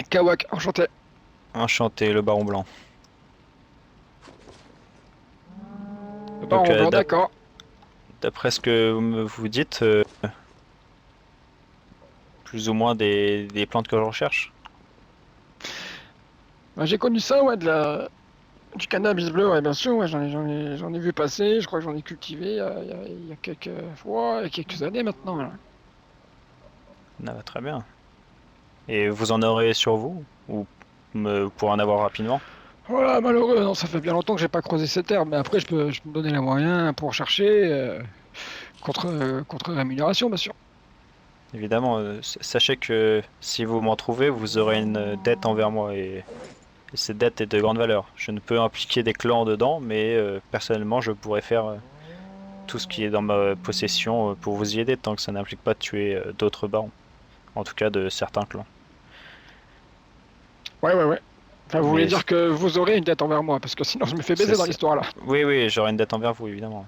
Kawak, enchanté. Enchanté, le baron blanc. Baron Donc, blanc, d'accord. d'après ce que vous dites, plus ou moins des plantes que je recherche. Bah, j'ai connu ça, ouais, du cannabis bleu, ouais, bien sûr, ouais, j'en ai vu passer, je crois que j'en ai cultivé il y a quelques fois, il y a quelques années maintenant. Voilà. Ah, bah, très bien. Et vous en aurez sur vous? Ou pour en avoir rapidement? Voilà, malheureux, non, ça fait bien longtemps que j'ai pas creusé cette herbe, mais après je peux me donner les moyens pour chercher, contre rémunération, bien sûr. Évidemment, sachez que si vous m'en trouvez, vous aurez une dette envers moi et cette dette est de grande valeur. Je ne peux impliquer des clans dedans, mais personnellement, je pourrais faire tout ce qui est dans ma possession pour vous y aider, tant que ça n'implique pas de tuer d'autres barons. En tout cas, de certains clans. Ouais. Enfin, vous voulez Mais dire que vous aurez une dette envers moi, parce que sinon je me fais baiser C'est dans ça. l'histoire là. Oui, j'aurai une dette envers vous, évidemment.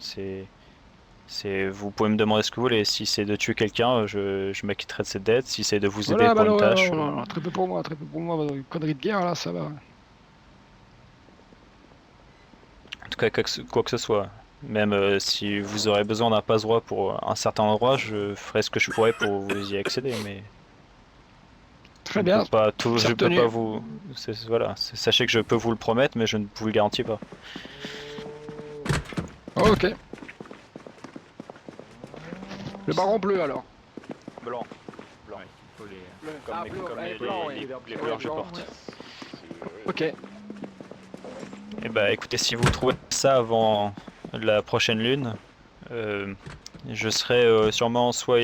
Vous pouvez me demander ce que vous voulez. Si c'est de tuer quelqu'un, je m'acquitterai de cette dette. Si c'est de vous aider Voilà, pour une malheureux, tâche, non, très peu pour moi, une connerie de guerre là, ça va. en tout cas, quoi que ce soit. Même si vous aurez besoin d'un passe-droit pour un certain endroit, je ferai ce que je pourrai pour vous y accéder. Mais Très bien. je peux retenu. pas vous. Voilà. Sachez que je peux vous le promettre, mais je ne vous le garantis pas. Ok. Le baron bleu alors. Blanc. Bleu. Comme Ah, les, bleu, comme ouais, les- blanc, les- ouais. les couleurs que je Blanc, porte. ouais. Ok. Et bah écoutez, si vous trouvez ça avant la prochaine lune, je serai sûrement soit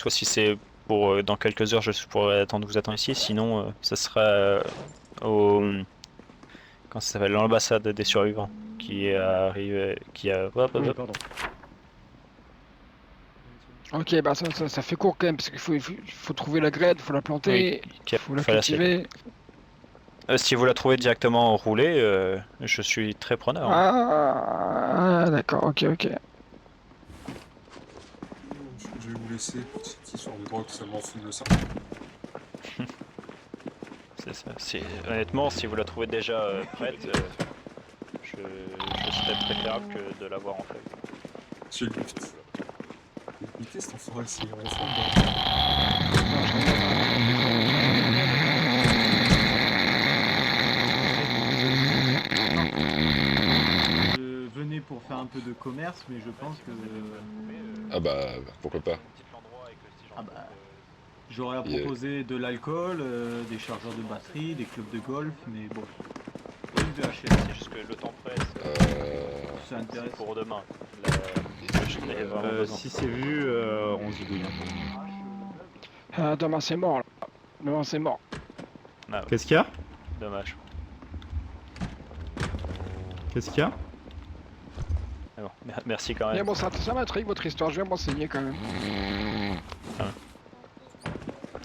si c'est pour dans quelques heures, je pourrais vous attendre ici, sinon ça sera au comment ça s'appelle, l'ambassade des survivants qui arrive, Oui, pardon. Ok, bah ça fait court quand même, parce qu'il faut trouver la graine, faut la planter, faut la faut la sécher. cultiver. Si vous la trouvez directement roulée, je suis très preneur. Ah, d'accord, ok. Je vais vous laisser pour cette histoire de drogue, ça m'en fout de ça. C'est ça. Honnêtement, si vous la trouvez déjà prête, je serais préférable que de l'avoir en feuille. J'ai le but. Évitez cet enfoiré, c'est vraiment Venez pour faire un peu de commerce, mais je pense que Ah bah, pourquoi pas. ah bah, j'aurais à Yeah. proposer de l'alcool, des chargeurs de batterie, des clubs de golf, mais bon. Et une VHS, C'est juste que le temps presse. ça intéresse. Pour demain. J'en ai vraiment besoin. Si c'est vu, on zigouille. Demain c'est mort là. Demain c'est mort. Ah, Qu'est-ce qu'il y a? dommage. Qu'est-ce qu'il y a? Mais bon, merci quand Mais même. bon, ça m'intrigue votre histoire, je vais m'enseigner quand même.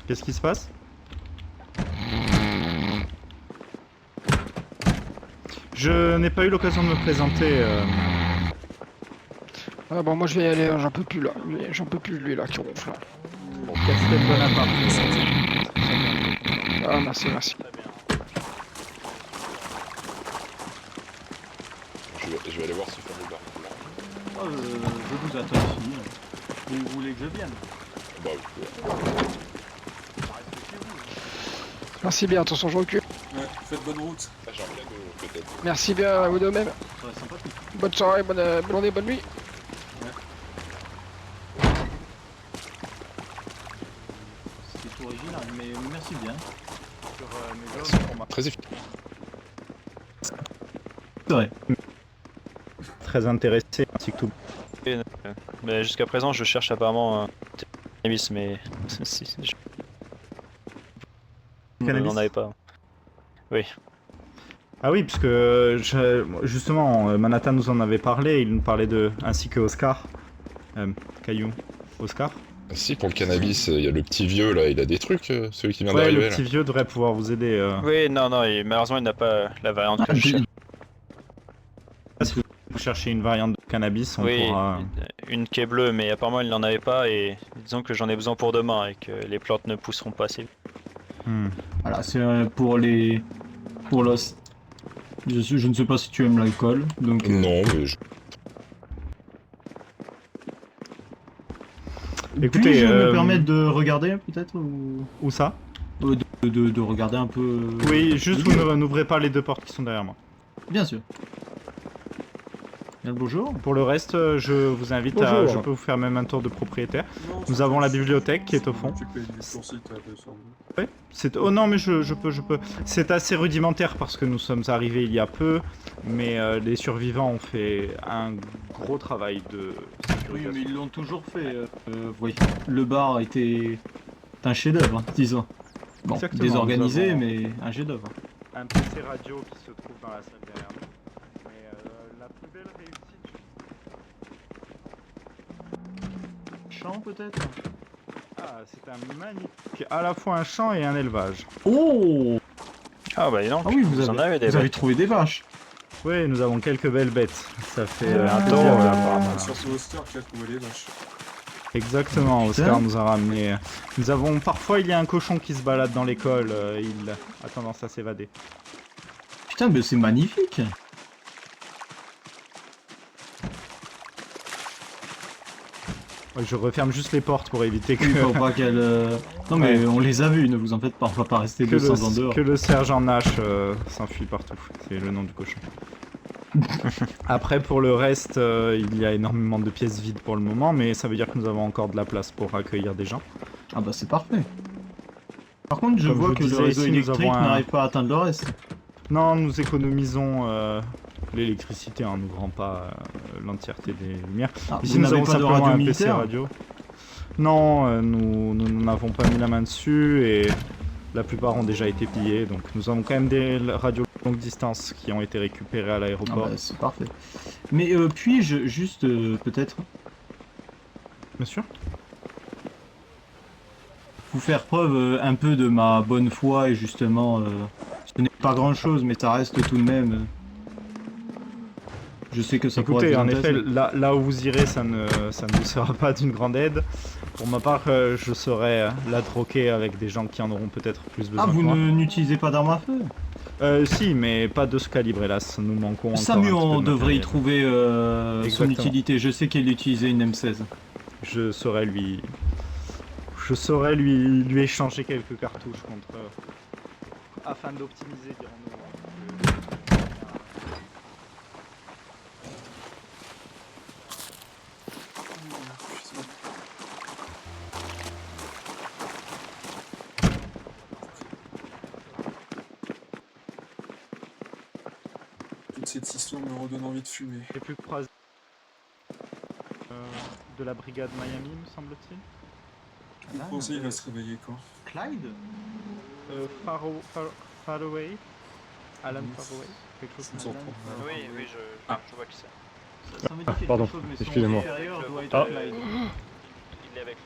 Qu'est-ce qui se passe? Je n'ai pas eu l'occasion de me présenter. Ah bon, moi je vais y aller, hein, j'en peux plus là. J'en peux plus lui là qui ronfle. Là. Bon, Castel Bonaparte. Ah merci, merci. Très bien. Je vais aller voir ce fameux bar. Oh, je vous attends ici. Vous voulez que je vienne? Bah, Merci bien, attention je recule. Ouais, faites bonne route. j'ai un plein de peut-être. Merci bien à vous deux même. Ça va sympathique. Bonne soirée, bonne journée, bonne nuit. C'est original, mais merci bien. Très efficace. C'est vrai. Très intéressé ainsi que tout. Mais jusqu'à présent, je cherche apparemment un cannabis, mais je Cannabis n'en avais pas. Ah oui, puisque justement, Manhattan nous en avait parlé, il nous parlait de. Ainsi que Oscar. Caillou. Oscar? Si, pour le cannabis, il y a le petit vieux là, il a des trucs, celui qui vient Ouais, d'arriver le petit vieux devrait pouvoir vous aider. Oui, non, malheureusement, il n'a pas la variante que je cherche. Si vous cherchez une variante de cannabis, on Oui, pourra. une qui est bleue, mais apparemment, il n'en avait pas, et disons que j'en ai besoin pour demain, et que les plantes ne pousseront pas assez vite. Voilà, c'est pour les. Pour l'os. Je ne sais pas si tu aimes l'alcool, donc. Non, mais Écoutez, Puis-je me permettre de regarder peut-être ou... Où ça? de regarder un peu. Oui, juste le vous lieu. n'ouvrez pas les deux portes qui sont derrière moi. Bien sûr. Bien le bonjour. Pour le reste, je vous invite à. Bonjour. Je peux vous faire même un tour de propriétaire. Non, Nous ça avons va, la je- bibliothèque qui est au je fond. m'occuper du site à 200. Ouais, c'est... Oh non, mais je peux. C'est assez rudimentaire parce que nous sommes arrivés il y a peu, mais les survivants ont fait un gros travail de Oui, sécurisation. mais ils l'ont toujours fait. Oui. Le bar était un chef-d'œuvre, hein, disons. Bon, Exactement, désorganisé, nous avons- mais un chef-d'œuvre. Un PC radio qui se trouve dans la salle derrière nous. Mais la plus belle réussite. Champ peut-être. Ah, c'est un magnifique. À la fois un champ et un élevage. Oh. Ah bah dis donc, Ah oui, vous en avez, avez des vous avez bêtes. trouvé des vaches. Oui, nous avons quelques belles bêtes. Ça fait Ah, un c'est plaisir de vrai. la part. C'est surtout Oscar qui a trouvé les vaches. Exactement, Oscar Putain. nous a ramené. Nous avons parfois il y a un cochon qui se balade dans l'école, il a tendance à s'évader. Putain, mais c'est magnifique. Ouais, je referme juste les portes pour éviter que, Il faut pas qu'elle. Non, mais Ouais. on les a vus, ne vous en faites pas, on va pas rester que, 200 ans dehors. que le sergent Nash s'enfuit partout. C'est le nom du cochon. Après pour le reste, il y a énormément de pièces vides pour le moment, mais ça veut dire que nous avons encore de la place pour accueillir des gens. Ah bah c'est parfait. Par contre, je Comme vois je que disais, le réseau ici, nous électrique avons un- n'arrive pas à atteindre le reste. Non, nous économisons l'électricité en n'ouvrant pas l'entièreté des lumières. Ah, Ici vous nous n'avez avons pas de simplement radio un PC militaire. radio. Non, nous n'avons pas mis la main dessus et la plupart ont déjà été pillés. Donc nous avons quand même des radios longue distance qui ont été récupérées à Ah l'aéroport. bah c'est parfait. Mais puis-je juste peut-être Bien sûr. vous faire preuve un peu de ma bonne foi et justement, ce n'est pas grand-chose, mais ça reste tout de même. Je sais que ça pourrait Écoutez, vous en effet, intéresser. là où vous irez, ça ne vous sera pas d'une grande aide. Pour ma part, je serai là troqué avec des gens qui en auront peut-être plus besoin Ah, vous que moi. n'utilisez pas d'armes à feu? Si, mais pas de ce calibre, hélas. Nous manquons encore Samu, un petit peu on de devrait y matériel. trouver son Exactement. utilité. Je sais qu'elle utilisait une M16. Je saurais lui échanger quelques cartouches contre afin d'optimiser, dirons-nous. cette histoire me redonne envie de fumer. Les plus proches de la brigade Miami, me semble-t-il. Vous pensez il va se réveiller quand? Clyde Faraway. Alan Oui. Faraway. Quelque chose Je vous comme ça. entends. Oui, oui, Ah. je vois qui c'est. Ça me dit quelque pardon, chose, mais son excusez-moi. supérieur doit être Ah. Clyde. Il est avec